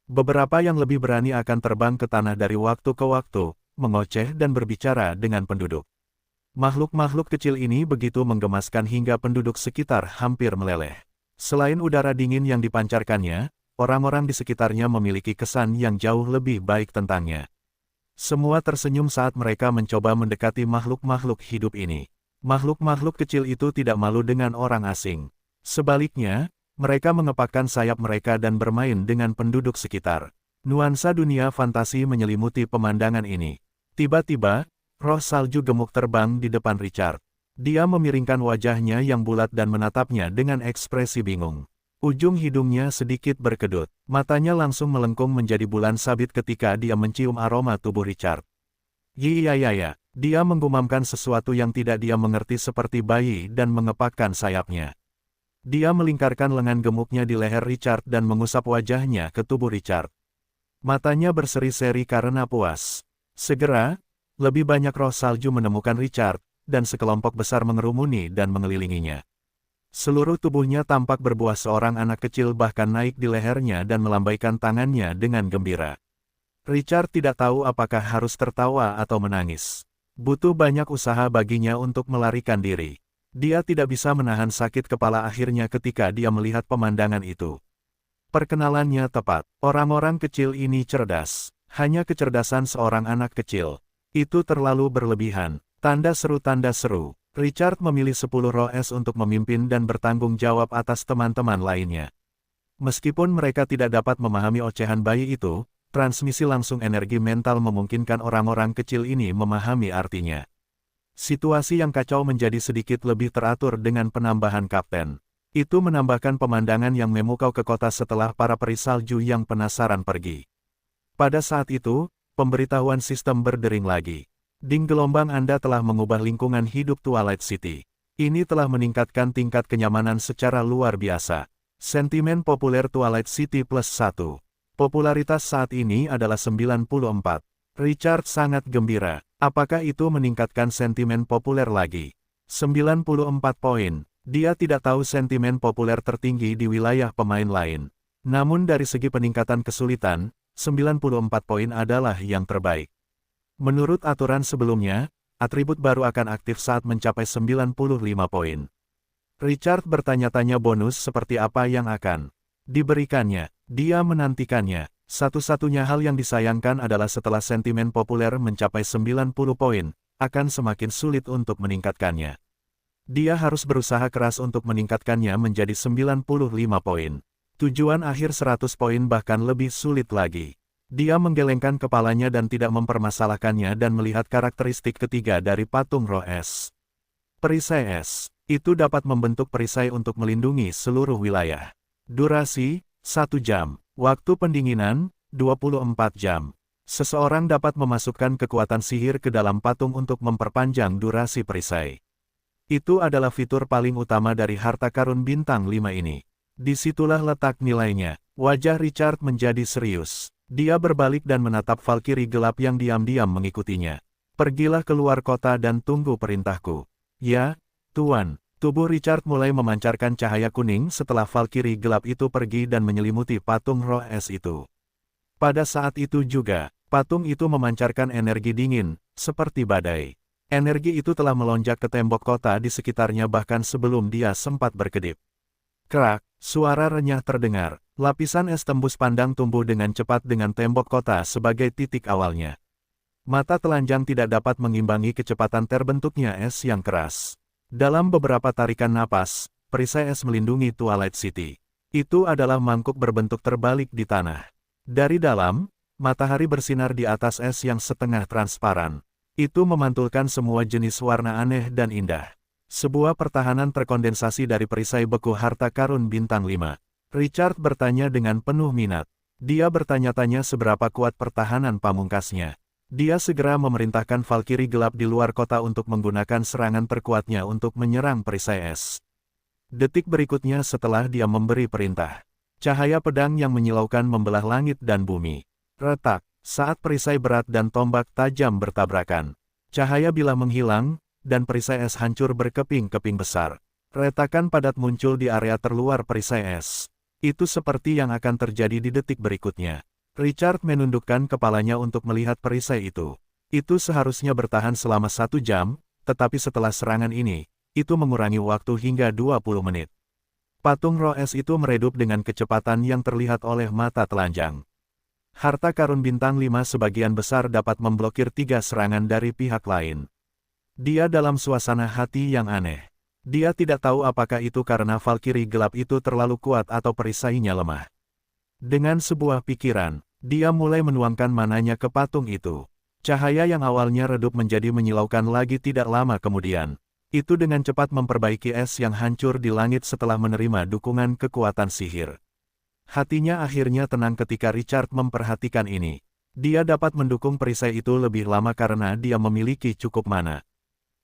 Beberapa yang lebih berani akan terbang ke tanah dari waktu ke waktu, mengoceh dan berbicara dengan penduduk. Makhluk-makhluk kecil ini begitu menggemaskan hingga penduduk sekitar hampir meleleh. Selain udara dingin yang dipancarkannya, orang-orang di sekitarnya memiliki kesan yang jauh lebih baik tentangnya. Semua tersenyum saat mereka mencoba mendekati makhluk-makhluk hidup ini. Makhluk-makhluk kecil itu tidak malu dengan orang asing. Sebaliknya, mereka mengepakkan sayap mereka dan bermain dengan penduduk sekitar. Nuansa dunia fantasi menyelimuti pemandangan ini. Tiba-tiba, roh salju gemuk terbang di depan Richard. Dia memiringkan wajahnya yang bulat dan menatapnya dengan ekspresi bingung. Ujung hidungnya sedikit berkedut. Matanya langsung melengkung menjadi bulan sabit ketika dia mencium aroma tubuh Richard. Yiyayaya, dia menggumamkan sesuatu yang tidak dia mengerti seperti bayi dan mengepakkan sayapnya. Dia melingkarkan lengan gemuknya di leher Richard dan mengusap wajahnya ke tubuh Richard. Matanya berseri-seri karena puas. Segera, lebih banyak roh salju menemukan Richard, dan sekelompok besar mengerumuni dan mengelilinginya. Seluruh tubuhnya tampak berbuah seorang anak kecil bahkan naik di lehernya dan melambaikan tangannya dengan gembira. Richard tidak tahu apakah harus tertawa atau menangis. Butuh banyak usaha baginya untuk melarikan diri. Dia tidak bisa menahan sakit kepala akhirnya ketika dia melihat pemandangan itu. Perkenalannya tepat. Orang-orang kecil ini cerdas. Hanya kecerdasan seorang anak kecil. Itu terlalu berlebihan. Tanda seru tanda seru. Richard memilih 10 roh es untuk memimpin dan bertanggung jawab atas teman-teman lainnya. Meskipun mereka tidak dapat memahami ocehan bayi itu, transmisi langsung energi mental memungkinkan orang-orang kecil ini memahami artinya. Situasi yang kacau menjadi sedikit lebih teratur dengan penambahan kapten. Itu menambahkan pemandangan yang memukau ke kota setelah para peri salju yang penasaran pergi. Pada saat itu, pemberitahuan sistem berdering lagi. Ding, gelombang Anda telah mengubah lingkungan hidup Twilight City. Ini telah meningkatkan tingkat kenyamanan secara luar biasa. Sentimen populer Twilight City +1. Popularitas saat ini adalah 94. Richard sangat gembira. Apakah itu meningkatkan sentimen populer lagi? 94 poin. Dia tidak tahu sentimen populer tertinggi di wilayah pemain lain. Namun dari segi peningkatan kesulitan, 94 poin adalah yang terbaik. Menurut aturan sebelumnya, atribut baru akan aktif saat mencapai 95 poin. Richard bertanya-tanya bonus seperti apa yang akan diberikannya. Dia menantikannya. Satu-satunya hal yang disayangkan adalah setelah sentimen populer mencapai 90 poin, akan semakin sulit untuk meningkatkannya. Dia harus berusaha keras untuk meningkatkannya menjadi 95 poin. Tujuan akhir 100 poin bahkan lebih sulit lagi. Dia menggelengkan kepalanya dan tidak mempermasalahkannya dan melihat karakteristik ketiga dari patung roh es. Perisai es. Itu dapat membentuk perisai untuk melindungi seluruh wilayah. Durasi, 1 jam. Waktu pendinginan, 24 jam. Seseorang dapat memasukkan kekuatan sihir ke dalam patung untuk memperpanjang durasi perisai. Itu adalah fitur paling utama dari harta karun bintang 5 ini. Disitulah letak nilainya. Wajah Richard menjadi serius. Dia berbalik dan menatap Valkyrie gelap yang diam-diam mengikutinya. Pergilah keluar kota dan tunggu perintahku. Ya, Tuan. Tubuh Richard mulai memancarkan cahaya kuning setelah Valkyrie gelap itu pergi dan menyelimuti patung roh es itu. Pada saat itu juga, patung itu memancarkan energi dingin, seperti badai. Energi itu telah melonjak ke tembok kota di sekitarnya bahkan sebelum dia sempat berkedip. Krak, suara renyah terdengar. Lapisan es tembus pandang tumbuh dengan cepat dengan tembok kota sebagai titik awalnya. Mata telanjang tidak dapat mengimbangi kecepatan terbentuknya es yang keras. Dalam beberapa tarikan napas, perisai es melindungi Twilight City. Itu adalah mangkuk berbentuk terbalik di tanah. Dari dalam, matahari bersinar di atas es yang setengah transparan. Itu memantulkan semua jenis warna aneh dan indah. Sebuah pertahanan terkondensasi dari perisai beku harta karun bintang 5. Richard bertanya dengan penuh minat. Dia bertanya-tanya seberapa kuat pertahanan pamungkasnya. Dia segera memerintahkan Valkyrie gelap di luar kota untuk menggunakan serangan terkuatnya untuk menyerang perisai es. Detik berikutnya setelah dia memberi perintah, cahaya pedang yang menyilaukan membelah langit dan bumi. Retak, saat perisai berat dan tombak tajam bertabrakan. Cahaya bilah menghilang, dan perisai es hancur berkeping-keping besar. Retakan padat muncul di area terluar perisai es. Itu seperti yang akan terjadi di detik berikutnya. Richard menundukkan kepalanya untuk melihat perisai itu. Itu seharusnya bertahan selama 1 jam, tetapi setelah serangan ini, itu mengurangi waktu hingga 20 menit. Patung roh es itu meredup dengan kecepatan yang terlihat oleh mata telanjang. Harta karun bintang 5 sebagian besar dapat memblokir 3 serangan dari pihak lain. Dia dalam suasana hati yang aneh. Dia tidak tahu apakah itu karena Valkyrie gelap itu terlalu kuat atau perisainya lemah. Dengan sebuah pikiran, dia mulai menuangkan mananya ke patung itu. Cahaya yang awalnya redup menjadi menyilaukan lagi tidak lama kemudian. Itu dengan cepat memperbaiki es yang hancur di langit setelah menerima dukungan kekuatan sihir. Hatinya akhirnya tenang ketika Richard memperhatikan ini. Dia dapat mendukung perisai itu lebih lama karena dia memiliki cukup mana.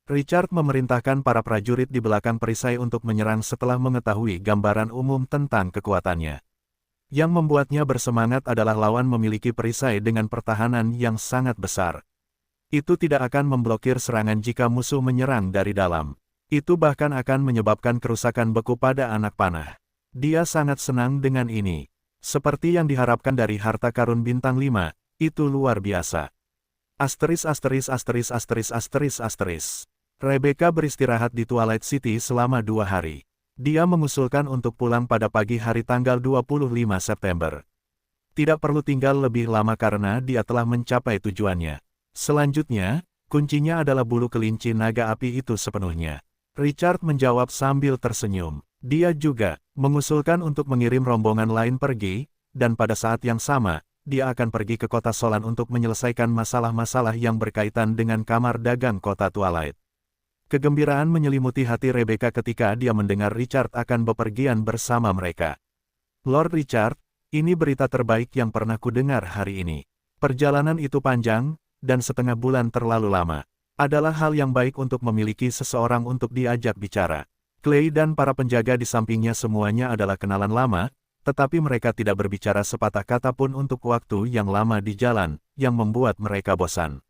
Richard memerintahkan para prajurit di belakang perisai untuk menyerang setelah mengetahui gambaran umum tentang kekuatannya. Yang membuatnya bersemangat adalah lawan memiliki perisai dengan pertahanan yang sangat besar. Itu tidak akan memblokir serangan jika musuh menyerang dari dalam. Itu bahkan akan menyebabkan kerusakan beku pada anak panah. Dia sangat senang dengan ini. Seperti yang diharapkan dari harta karun bintang 5, itu luar biasa. ***************************************************************************************************************************************************************************************************************************************************************************************************************************************************************** Pulang pada pagi hari tanggal 25 September. Tidak perlu tinggal lebih lama karena dia telah mencapai tujuannya. Selanjutnya, kuncinya adalah bulu kelinci naga api itu sepenuhnya. Richard menjawab sambil tersenyum. Dia juga mengusulkan untuk mengirim rombongan lain pergi, dan pada saat yang sama, dia akan pergi ke kota Solan untuk menyelesaikan masalah-masalah yang berkaitan dengan kamar dagang kota Twilight. Kegembiraan menyelimuti hati Rebecca ketika dia mendengar Richard akan bepergian bersama mereka. Lord Richard, ini berita terbaik yang pernah kudengar hari ini. Perjalanan itu panjang, dan setengah bulan terlalu lama. Adalah hal yang baik untuk memiliki seseorang untuk diajak bicara. Clay dan para penjaga di sampingnya semuanya adalah kenalan lama, tetapi mereka tidak berbicara sepatah kata pun untuk waktu yang lama di jalan, yang membuat mereka bosan.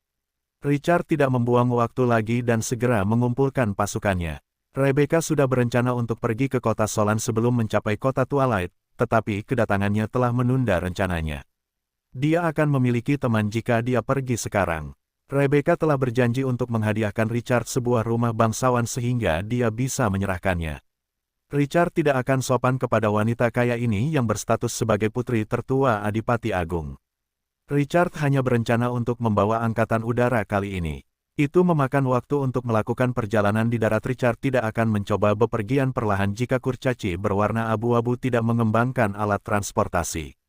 Richard tidak membuang waktu lagi dan segera mengumpulkan pasukannya. Rebecca sudah berencana untuk pergi ke kota Solan sebelum mencapai kota Twilight, tetapi kedatangannya telah menunda rencananya. Dia akan memiliki teman jika dia pergi sekarang. Rebecca telah berjanji untuk menghadiahkan Richard sebuah rumah bangsawan sehingga dia bisa menyerahkannya. Richard tidak akan sopan kepada wanita kaya ini yang berstatus sebagai putri tertua Adipati Agung. Richard hanya berencana untuk membawa angkatan udara kali ini. Itu memakan waktu untuk melakukan perjalanan di darat. Richard tidak akan mencoba bepergian perlahan jika kurcaci berwarna abu-abu tidak mengembangkan alat transportasi.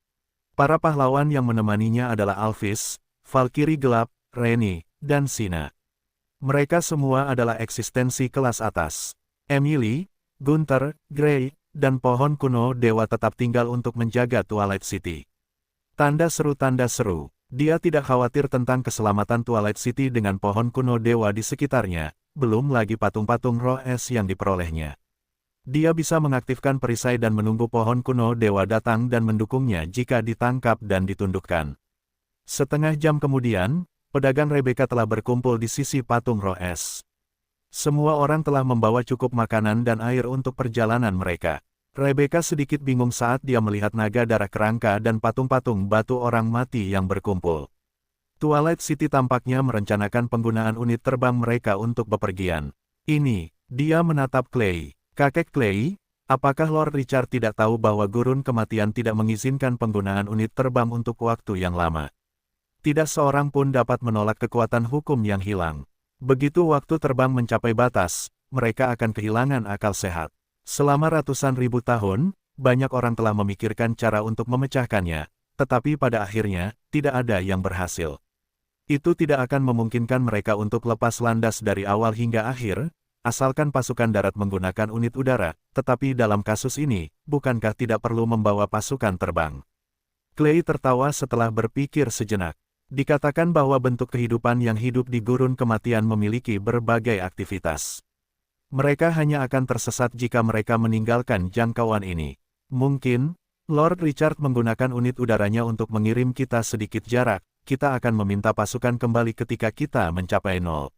Para pahlawan yang menemaninya adalah Alphys, Valkyrie gelap, Rennie, dan Sina. Mereka semua adalah eksistensi kelas atas. Emily, Gunther, Grey, dan pohon kuno dewa tetap tinggal untuk menjaga Twilight City. Tanda seru. Dia tidak khawatir tentang keselamatan Twilight City dengan pohon kuno dewa di sekitarnya, belum lagi patung-patung roh es yang diperolehnya. Dia bisa mengaktifkan perisai dan menunggu pohon kuno dewa datang dan mendukungnya jika ditangkap dan ditundukkan. Setengah jam kemudian, pedagang Rebecca telah berkumpul di sisi patung roh es. Semua orang telah membawa cukup makanan dan air untuk perjalanan mereka. Rebecca sedikit bingung saat dia melihat naga darah kerangka dan patung-patung batu orang mati yang berkumpul. Twilight City tampaknya merencanakan penggunaan unit terbang mereka untuk bepergian. Dia menatap Clay. Kakek Clay, Apakah Lord Richard tidak tahu bahwa gurun kematian tidak mengizinkan penggunaan unit terbang untuk waktu yang lama? Tidak seorang pun dapat menolak kekuatan hukum yang hilang. Begitu waktu terbang mencapai batas, mereka akan kehilangan akal sehat. Selama ratusan ribu tahun, banyak orang telah memikirkan cara untuk memecahkannya, tetapi pada akhirnya, tidak ada yang berhasil. Itu tidak akan memungkinkan mereka untuk lepas landas dari awal hingga akhir, asalkan pasukan darat menggunakan unit udara, tetapi dalam kasus ini, bukankah tidak perlu membawa pasukan terbang? Clay tertawa setelah berpikir sejenak. Dikatakan bahwa bentuk kehidupan yang hidup di gurun kematian memiliki berbagai aktivitas. Mereka hanya akan tersesat jika mereka meninggalkan jangkauan ini. Mungkin, Lord Richard menggunakan unit udaranya untuk mengirim kita sedikit jarak, kita akan meminta pasukan kembali ketika kita mencapai nol.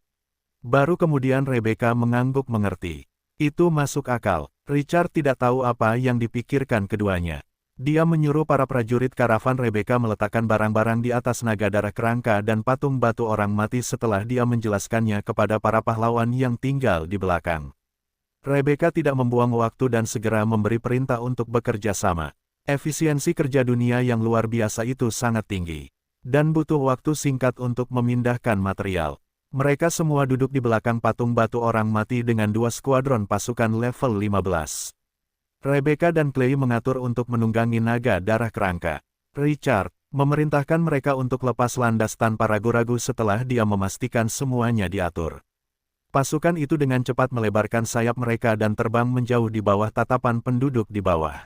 Baru kemudian Rebecca mengangguk mengerti. Itu masuk akal. Richard tidak tahu apa yang dipikirkan keduanya. Dia menyuruh para prajurit karavan Rebecca meletakkan barang-barang di atas naga darah kerangka dan patung batu orang mati setelah dia menjelaskannya kepada para pahlawan yang tinggal di belakang. Rebecca tidak membuang waktu dan segera memberi perintah untuk bekerja sama. Efisiensi kerja dunia yang luar biasa itu sangat tinggi. Dan butuh waktu singkat untuk memindahkan material. Mereka semua duduk di belakang patung batu orang mati dengan 2 skuadron pasukan level 15. Rebecca dan Clay mengatur untuk menunggangi naga darah kerangka. Richard memerintahkan mereka untuk lepas landas tanpa ragu-ragu setelah dia memastikan semuanya diatur. Pasukan itu dengan cepat melebarkan sayap mereka dan terbang menjauh di bawah tatapan penduduk di bawah.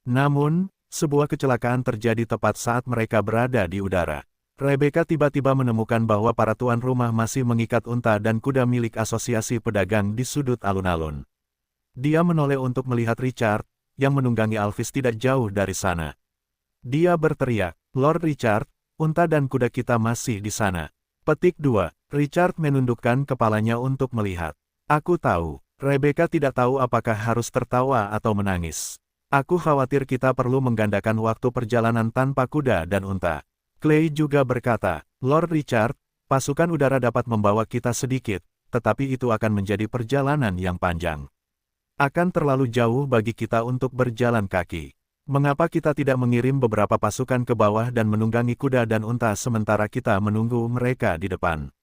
Namun, sebuah kecelakaan terjadi tepat saat mereka berada di udara. Rebecca tiba-tiba menemukan bahwa para tuan rumah masih mengikat unta dan kuda milik asosiasi pedagang di sudut alun-alun. Dia menoleh untuk melihat Richard, yang menunggangi Alvis tidak jauh dari sana. Dia berteriak, "Lord Richard, unta dan kuda kita masih di sana." Petik 2. Richard menundukkan kepalanya untuk melihat. Aku tahu. Rebecca tidak tahu apakah harus tertawa atau menangis. Aku khawatir kita perlu menggandakan waktu perjalanan tanpa kuda dan unta. Clay juga berkata, Lord Richard, pasukan udara dapat membawa kita sedikit, tetapi itu akan menjadi perjalanan yang panjang. Akan terlalu jauh bagi kita untuk berjalan kaki. Mengapa kita tidak mengirim beberapa pasukan ke bawah dan menunggangi kuda dan unta sementara kita menunggu mereka di depan?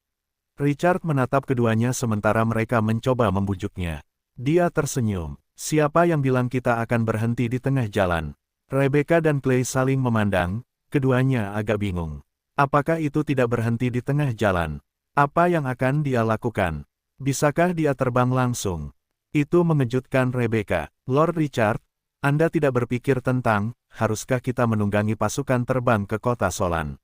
Richard menatap keduanya sementara mereka mencoba membujuknya. Dia tersenyum. Siapa yang bilang kita akan berhenti di tengah jalan? Rebecca dan Clay saling memandang, keduanya agak bingung. Apakah itu tidak berhenti di tengah jalan? Apa yang akan dia lakukan? Bisakah dia terbang langsung? Itu mengejutkan Rebecca. Lord Richard, Anda tidak berpikir tentang, haruskah kita menunggangi pasukan terbang ke kota Solan?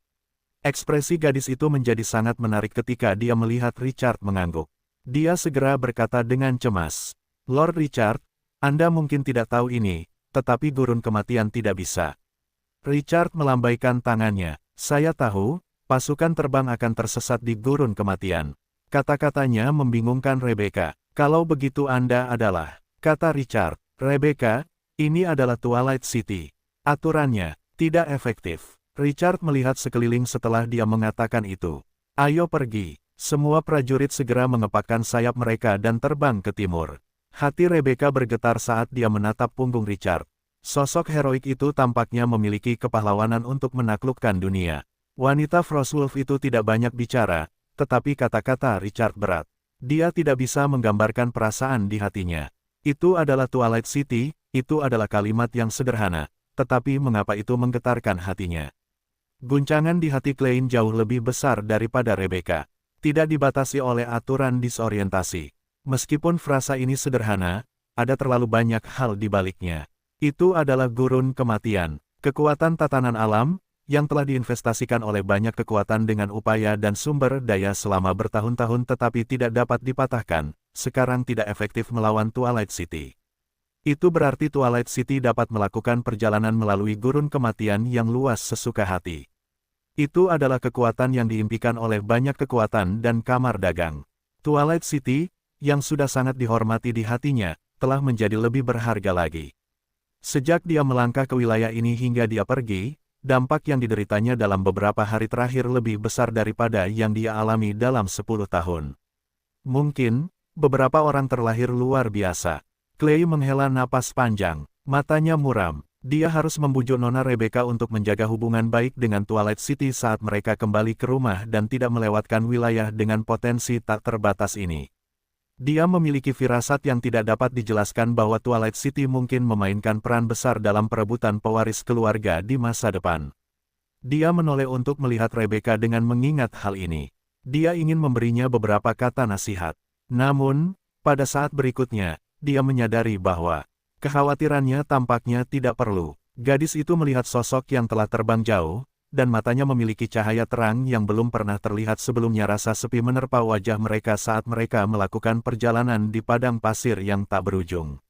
Ekspresi gadis itu menjadi sangat menarik ketika dia melihat Richard mengangguk. Dia segera berkata dengan cemas, Lord Richard, Anda mungkin tidak tahu ini, tetapi gurun kematian tidak bisa. Richard melambaikan tangannya. Saya tahu, pasukan terbang akan tersesat di gurun kematian. Kata-katanya membingungkan Rebecca. Kalau begitu Anda adalah, kata Richard, Rebecca, ini adalah Twilight City. Aturannya, tidak efektif. Richard melihat sekeliling setelah dia mengatakan itu. Ayo pergi. Semua prajurit segera mengepakkan sayap mereka dan terbang ke timur. Hati Rebecca bergetar saat dia menatap punggung Richard. Sosok heroik itu tampaknya memiliki kepahlawanan untuk menaklukkan dunia. Wanita Frostwolf itu tidak banyak bicara, tetapi kata-kata Richard berat. Dia tidak bisa menggambarkan perasaan di hatinya. Itu adalah Twilight City, itu adalah kalimat yang sederhana, tetapi mengapa itu menggetarkan hatinya? Guncangan di hati Klein jauh lebih besar daripada Rebecca. Tidak dibatasi oleh aturan disorientasi. Meskipun frasa ini sederhana, ada terlalu banyak hal di baliknya. Itu adalah gurun kematian, kekuatan tatanan alam, yang telah diinvestasikan oleh banyak kekuatan dengan upaya dan sumber daya selama bertahun-tahun tetapi tidak dapat dipatahkan, sekarang tidak efektif melawan Twilight City. Itu berarti Twilight City dapat melakukan perjalanan melalui gurun kematian yang luas sesuka hati. Itu adalah kekuatan yang diimpikan oleh banyak kekuatan dan kamar dagang. Twilight City, yang sudah sangat dihormati di hatinya, telah menjadi lebih berharga lagi. Sejak dia melangkah ke wilayah ini hingga dia pergi, dampak yang dideritanya dalam beberapa hari terakhir lebih besar daripada yang dia alami dalam 10 tahun. Mungkin, beberapa orang terlahir luar biasa. Clay menghela napas panjang, matanya muram. Dia harus membujuk Nona Rebecca untuk menjaga hubungan baik dengan Twilight City saat mereka kembali ke rumah dan tidak melewatkan wilayah dengan potensi tak terbatas ini. Dia memiliki firasat yang tidak dapat dijelaskan bahwa Twilight City mungkin memainkan peran besar dalam perebutan pewaris keluarga di masa depan. Dia menoleh untuk melihat Rebecca dengan mengingat hal ini. Dia ingin memberinya beberapa kata nasihat. Namun, pada saat berikutnya, dia menyadari bahwa kekhawatirannya tampaknya tidak perlu. Gadis itu melihat sosok yang telah terbang jauh, dan matanya memiliki cahaya terang yang belum pernah terlihat sebelumnya. Rasa sepi menerpa wajah mereka saat mereka melakukan perjalanan di padang pasir yang tak berujung.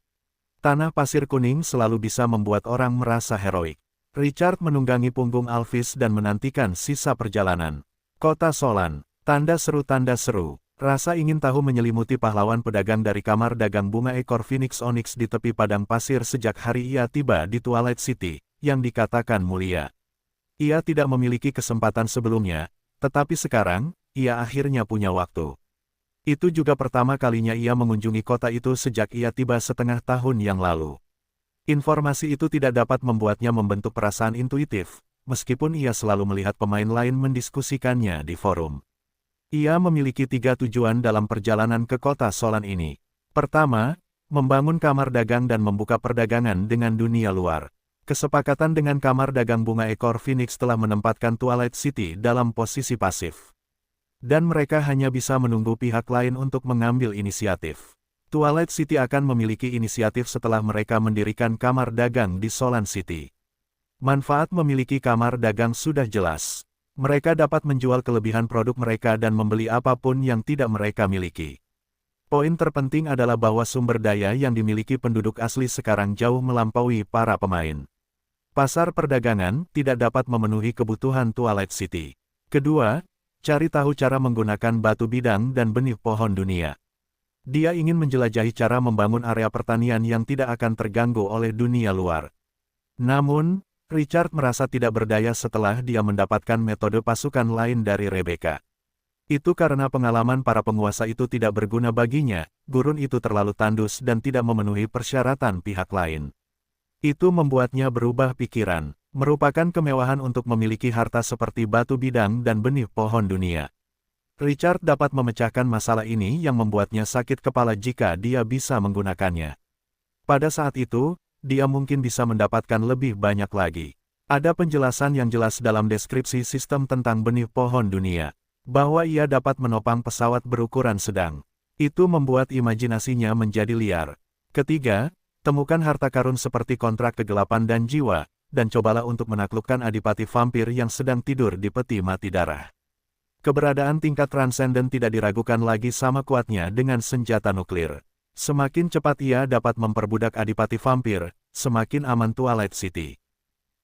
Tanah pasir kuning selalu bisa membuat orang merasa heroik. Richard menunggangi punggung Alvis dan menantikan sisa perjalanan. Kota Solan, tanda seru. Rasa ingin tahu menyelimuti pahlawan pedagang dari kamar dagang bunga ekor Phoenix Onyx di tepi padang pasir sejak hari ia tiba di Twilight City, yang dikatakan mulia. Ia tidak memiliki kesempatan sebelumnya, tetapi sekarang, ia akhirnya punya waktu. Itu juga pertama kalinya ia mengunjungi kota itu sejak ia tiba setengah tahun yang lalu. Informasi itu tidak dapat membuatnya membentuk perasaan intuitif, meskipun ia selalu melihat pemain lain mendiskusikannya di forum. Ia memiliki 3 tujuan dalam perjalanan ke kota Solan ini. Pertama, membangun kamar dagang dan membuka perdagangan dengan dunia luar. Kesepakatan dengan kamar dagang bunga ekor Phoenix telah menempatkan Twilight City dalam posisi pasif. Dan mereka hanya bisa menunggu pihak lain untuk mengambil inisiatif. Twilight City akan memiliki inisiatif setelah mereka mendirikan kamar dagang di Solan City. Manfaat memiliki kamar dagang sudah jelas. Mereka dapat menjual kelebihan produk mereka dan membeli apapun yang tidak mereka miliki. Poin terpenting adalah bahwa sumber daya yang dimiliki penduduk asli sekarang jauh melampaui para pemain. Pasar perdagangan tidak dapat memenuhi kebutuhan Twilight City. Kedua, cari tahu cara menggunakan batu bidang dan benih pohon dunia. Dia ingin menjelajahi cara membangun area pertanian yang tidak akan terganggu oleh dunia luar. Namun, Richard merasa tidak berdaya setelah dia mendapatkan metode pasukan lain dari Rebecca. Itu karena pengalaman para penguasa itu tidak berguna baginya, gurun itu terlalu tandus dan tidak memenuhi persyaratan pihak lain. Itu membuatnya berubah pikiran, merupakan kemewahan untuk memiliki harta seperti batu bidang dan benih pohon dunia. Richard dapat memecahkan masalah ini yang membuatnya sakit kepala jika dia bisa menggunakannya. Pada saat itu, dia mungkin bisa mendapatkan lebih banyak lagi. Ada penjelasan yang jelas dalam deskripsi sistem tentang benih pohon dunia, bahwa ia dapat menopang pesawat berukuran sedang. Itu membuat imajinasinya menjadi liar. Ketiga, temukan harta karun seperti kontrak kegelapan dan jiwa, dan cobalah untuk menaklukkan adipati vampir yang sedang tidur di peti mati darah. Keberadaan tingkat transenden tidak diragukan lagi sama kuatnya dengan senjata nuklir. Semakin cepat ia dapat memperbudak adipati vampir, semakin aman Twilight City.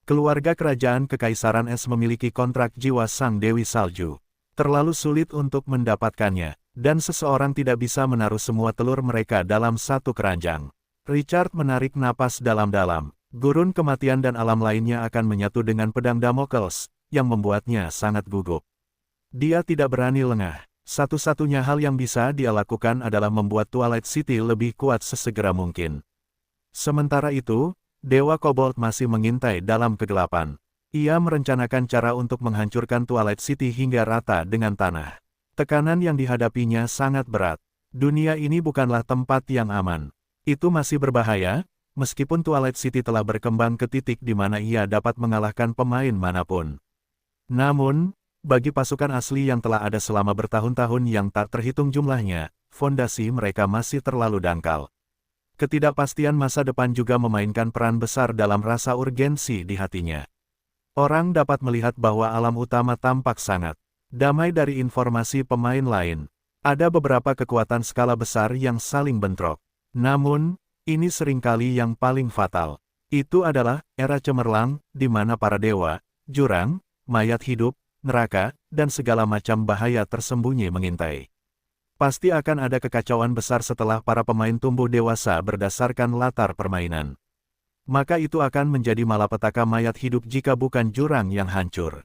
Keluarga kerajaan Kekaisaran Es memiliki kontrak jiwa Sang Dewi Salju. Terlalu sulit untuk mendapatkannya, dan seseorang tidak bisa menaruh semua telur mereka dalam satu keranjang. Richard menarik napas dalam-dalam. Gurun kematian dan alam lainnya akan menyatu dengan pedang Damocles, yang membuatnya sangat gugup. Dia tidak berani lengah. Satu-satunya hal yang bisa dia lakukan adalah membuat Twilight City lebih kuat sesegera mungkin. Sementara itu, Dewa Kobold masih mengintai dalam kegelapan. Ia merencanakan cara untuk menghancurkan Twilight City hingga rata dengan tanah. Tekanan yang dihadapinya sangat berat. Dunia ini bukanlah tempat yang aman. Itu masih berbahaya, meskipun Twilight City telah berkembang ke titik di mana ia dapat mengalahkan pemain manapun. Namun, bagi pasukan asli yang telah ada selama bertahun-tahun yang tak terhitung jumlahnya, fondasi mereka masih terlalu dangkal. Ketidakpastian masa depan juga memainkan peran besar dalam rasa urgensi di hatinya. Orang dapat melihat bahwa alam utama tampak sangat damai dari informasi pemain lain. Ada beberapa kekuatan skala besar yang saling bentrok. Namun, ini seringkali yang paling fatal. Itu adalah era cemerlang, di mana para dewa, jurang, mayat hidup, neraka, dan segala macam bahaya tersembunyi mengintai. Pasti akan ada kekacauan besar setelah para pemain tumbuh dewasa berdasarkan latar permainan. Maka itu akan menjadi malapetaka mayat hidup jika bukan jurang yang hancur.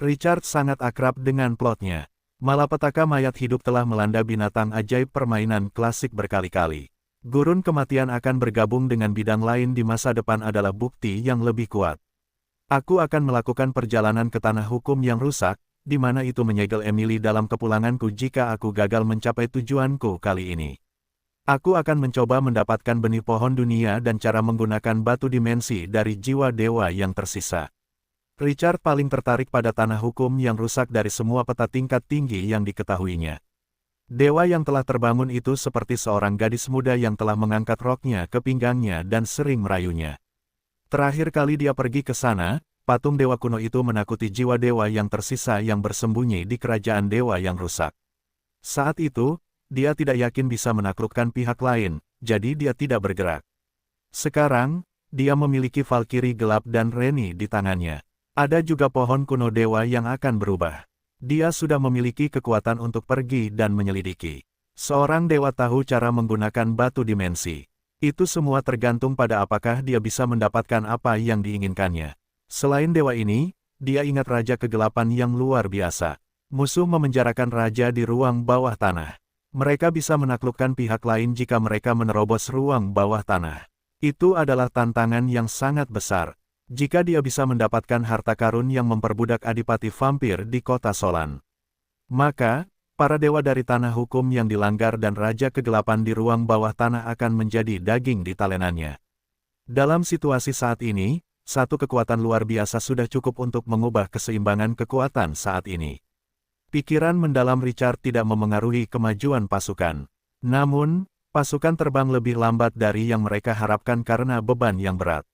Richard sangat akrab dengan plotnya. Malapetaka mayat hidup telah melanda binatang ajaib permainan klasik berkali-kali. Gurun kematian akan bergabung dengan bidang lain di masa depan adalah bukti yang lebih kuat. Aku akan melakukan perjalanan ke tanah hukum yang rusak, di mana itu menyegel Emily dalam kepulanganku jika aku gagal mencapai tujuanku kali ini. Aku akan mencoba mendapatkan benih pohon dunia dan cara menggunakan batu dimensi dari jiwa dewa yang tersisa. Richard paling tertarik pada tanah hukum yang rusak dari semua peta tingkat tinggi yang diketahuinya. Dewa yang telah terbangun itu seperti seorang gadis muda yang telah mengangkat roknya ke pinggangnya dan sering merayunya. Terakhir kali dia pergi ke sana, patung dewa kuno itu menakuti jiwa dewa yang tersisa yang bersembunyi di kerajaan dewa yang rusak. Saat itu, dia tidak yakin bisa menaklukkan pihak lain, jadi dia tidak bergerak. Sekarang, dia memiliki Valkyrie gelap dan Reni di tangannya. Ada juga pohon kuno dewa yang akan berubah. Dia sudah memiliki kekuatan untuk pergi dan menyelidiki. Seorang dewa tahu cara menggunakan batu dimensi. Itu semua tergantung pada apakah dia bisa mendapatkan apa yang diinginkannya. Selain dewa ini, dia ingat Raja Kegelapan yang luar biasa. Musuh memenjarakan raja di ruang bawah tanah. Mereka bisa menaklukkan pihak lain jika mereka menerobos ruang bawah tanah. Itu adalah tantangan yang sangat besar. Jika dia bisa mendapatkan harta karun yang memperbudak adipati vampir di kota Solan, maka, para dewa dari tanah hukum yang dilanggar dan Raja Kegelapan di ruang bawah tanah akan menjadi daging di talenannya. Dalam situasi saat ini, satu kekuatan luar biasa sudah cukup untuk mengubah keseimbangan kekuatan saat ini. Pikiran mendalam Richard tidak memengaruhi kemajuan pasukan. Namun, pasukan terbang lebih lambat dari yang mereka harapkan karena beban yang berat.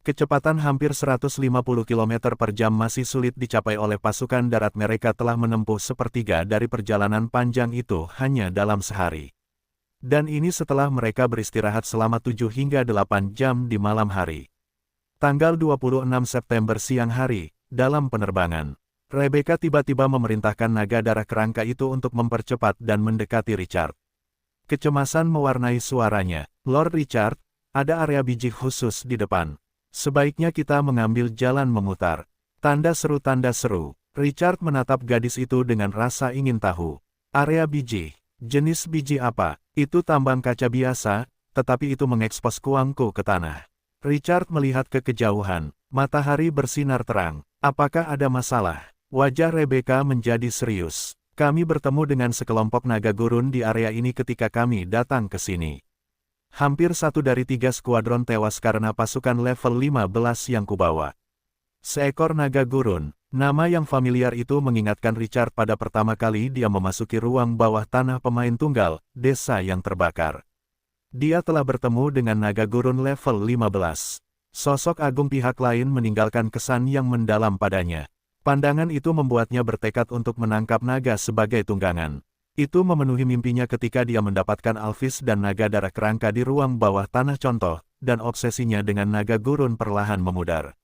Kecepatan hampir 150 km per jam masih sulit dicapai oleh pasukan darat. Mereka telah menempuh sepertiga dari perjalanan panjang itu hanya dalam sehari. Dan ini setelah mereka beristirahat selama 7 hingga 8 jam di malam hari. Tanggal 26 September siang hari, dalam penerbangan, Rebecca tiba-tiba memerintahkan naga darah kerangka itu untuk mempercepat dan mendekati Richard. Kecemasan mewarnai suaranya. Lord Richard, ada area biji khusus di depan. Sebaiknya kita mengambil jalan memutar. Tanda seru, tanda seru. Richard menatap gadis itu dengan rasa ingin tahu. Area biji. Jenis biji apa? Itu tambang kaca biasa, tetapi itu mengekspos kuangku ke tanah. Richard melihat ke kejauhan. Matahari bersinar terang. Apakah ada masalah? Wajah Rebecca menjadi serius. Kami bertemu dengan sekelompok naga gurun di area ini ketika kami datang ke sini. Hampir 1 dari 3 skuadron tewas karena pasukan level 15 yang kubawa. Seekor naga gurun, nama yang familiar itu mengingatkan Richard pada pertama kali dia memasuki ruang bawah tanah pemain tunggal, desa yang terbakar. Dia telah bertemu dengan naga gurun level 15. Sosok agung pihak lain meninggalkan kesan yang mendalam padanya. Pandangan itu membuatnya bertekad untuk menangkap naga sebagai tunggangan. Itu memenuhi mimpinya ketika dia mendapatkan Alvis dan naga darah kerangka di ruang bawah tanah contoh, dan obsesinya dengan naga gurun perlahan memudar.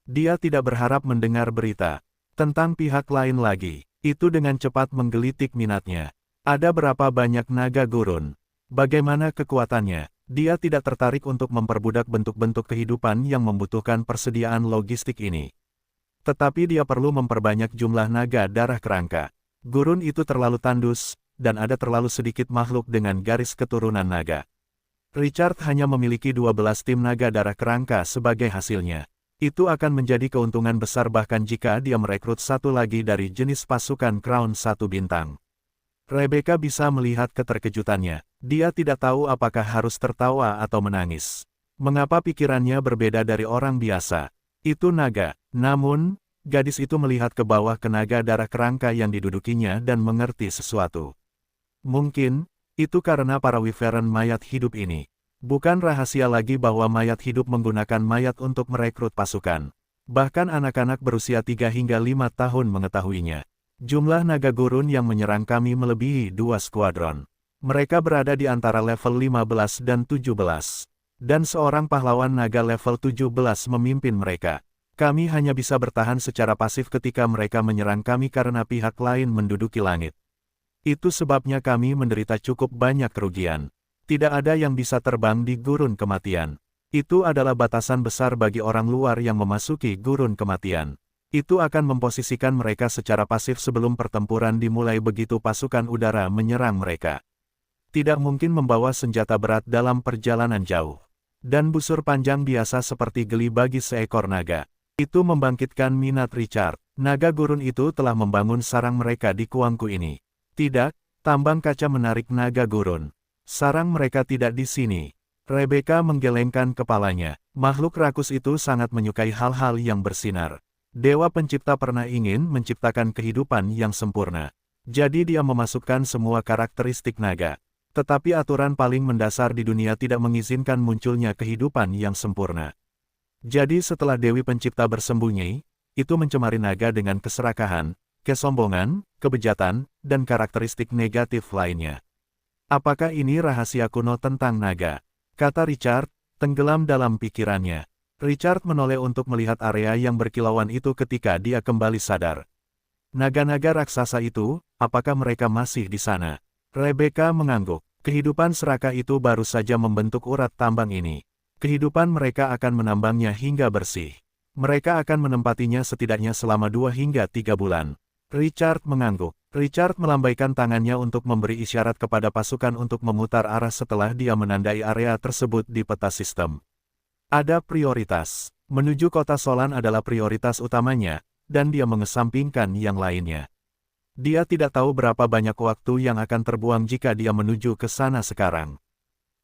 Dia tidak berharap mendengar berita tentang pihak lain lagi. Itu dengan cepat menggelitik minatnya. Ada berapa banyak naga gurun? Bagaimana kekuatannya? Dia tidak tertarik untuk memperbudak bentuk-bentuk kehidupan yang membutuhkan persediaan logistik ini. Tetapi dia perlu memperbanyak jumlah naga darah kerangka. Gurun itu terlalu tandus, dan ada terlalu sedikit makhluk dengan garis keturunan naga. Richard hanya memiliki 12 tim naga darah kerangka sebagai hasilnya. Itu akan menjadi keuntungan besar bahkan jika dia merekrut satu lagi dari jenis pasukan Crown 1 bintang. Rebecca bisa melihat keterkejutannya. Dia tidak tahu apakah harus tertawa atau menangis. Mengapa pikirannya berbeda dari orang biasa? Itu naga. Namun, gadis itu melihat ke bawah ke naga darah kerangka yang didudukinya dan mengerti sesuatu. Mungkin, itu karena para wyvern mayat hidup ini. Bukan rahasia lagi bahwa mayat hidup menggunakan mayat untuk merekrut pasukan. Bahkan anak-anak berusia 3 hingga 5 tahun mengetahuinya. Jumlah naga gurun yang menyerang kami melebihi 2 skuadron. Mereka berada di antara level 15 dan 17. Dan seorang pahlawan naga level 17 memimpin mereka. Kami hanya bisa bertahan secara pasif ketika mereka menyerang kami karena pihak lain menduduki langit. Itu sebabnya kami menderita cukup banyak kerugian. Tidak ada yang bisa terbang di gurun kematian. Itu adalah batasan besar bagi orang luar yang memasuki gurun kematian. Itu akan memposisikan mereka secara pasif sebelum pertempuran dimulai begitu pasukan udara menyerang mereka. Tidak mungkin membawa senjata berat dalam perjalanan jauh. Dan busur panjang biasa seperti geli bagi seekor naga. Itu membangkitkan minat Richard. Naga gurun itu telah membangun sarang mereka di kuangku ini. Tidak, tambang kaca menarik naga gurun. Sarang mereka tidak di sini. Rebecca menggelengkan kepalanya. Makhluk rakus itu sangat menyukai hal-hal yang bersinar. Dewa pencipta pernah ingin menciptakan kehidupan yang sempurna. Jadi dia memasukkan semua karakteristik naga. Tetapi aturan paling mendasar di dunia tidak mengizinkan munculnya kehidupan yang sempurna. Jadi setelah Dewi Pencipta bersembunyi, itu mencemari naga dengan keserakahan, kesombongan, kebejatan, dan karakteristik negatif lainnya. Apakah ini rahasia kuno tentang naga? Kata Richard, tenggelam dalam pikirannya. Richard menoleh untuk melihat area yang berkilauan itu ketika dia kembali sadar. Naga-naga raksasa itu, apakah mereka masih di sana? Rebecca mengangguk. Kehidupan serakah itu baru saja membentuk urat tambang ini. Kehidupan mereka akan menambangnya hingga bersih. Mereka akan menempatinya setidaknya selama 2 hingga 3 bulan. Richard mengangguk. Richard melambaikan tangannya untuk memberi isyarat kepada pasukan untuk memutar arah setelah dia menandai area tersebut di peta sistem. Ada prioritas. Menuju kota Solan adalah prioritas utamanya, dan dia mengesampingkan yang lainnya. Dia tidak tahu berapa banyak waktu yang akan terbuang jika dia menuju ke sana sekarang.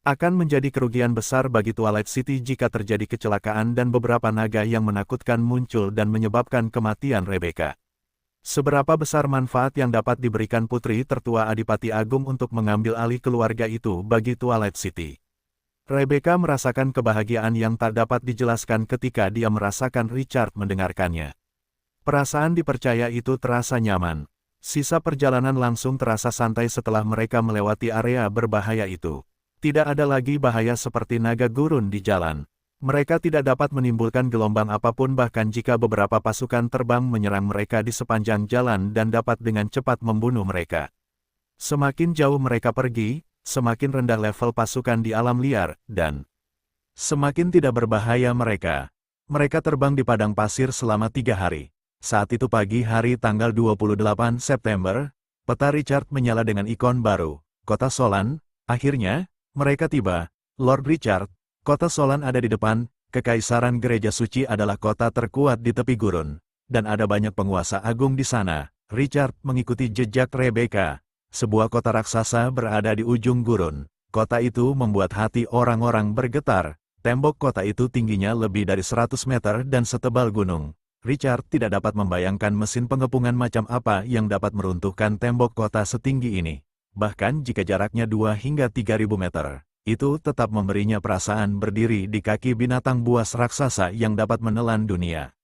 Akan menjadi kerugian besar bagi Twilight City jika terjadi kecelakaan dan beberapa naga yang menakutkan muncul dan menyebabkan kematian Rebecca. Seberapa besar manfaat yang dapat diberikan putri tertua Adipati Agung untuk mengambil alih keluarga itu bagi Twilight City? Rebecca merasakan kebahagiaan yang tak dapat dijelaskan ketika dia merasakan Richard mendengarkannya. Perasaan dipercaya itu terasa nyaman. Sisa perjalanan langsung terasa santai setelah mereka melewati area berbahaya itu. Tidak ada lagi bahaya seperti naga gurun di jalan. Mereka tidak dapat menimbulkan gelombang apapun bahkan jika beberapa pasukan terbang menyerang mereka di sepanjang jalan dan dapat dengan cepat membunuh mereka. Semakin jauh mereka pergi, semakin rendah level pasukan di alam liar, dan semakin tidak berbahaya mereka. Mereka terbang di padang pasir selama 3 hari. Saat itu pagi hari tanggal 28 September, peta Richard menyala dengan ikon baru, Kota Solan. Akhirnya, mereka tiba. Lord Richard, Kota Solan ada di depan, Kekaisaran Gereja Suci adalah kota terkuat di tepi gurun, dan ada banyak penguasa agung di sana. Richard mengikuti jejak Rebecca. Sebuah kota raksasa berada di ujung gurun. Kota itu membuat hati orang-orang bergetar. Tembok kota itu tingginya lebih dari 100 meter dan setebal gunung. Richard tidak dapat membayangkan mesin pengepungan macam apa yang dapat meruntuhkan tembok kota setinggi ini. Bahkan jika jaraknya 2 hingga 3.000 meter, itu tetap memberinya perasaan berdiri di kaki binatang buas raksasa yang dapat menelan dunia.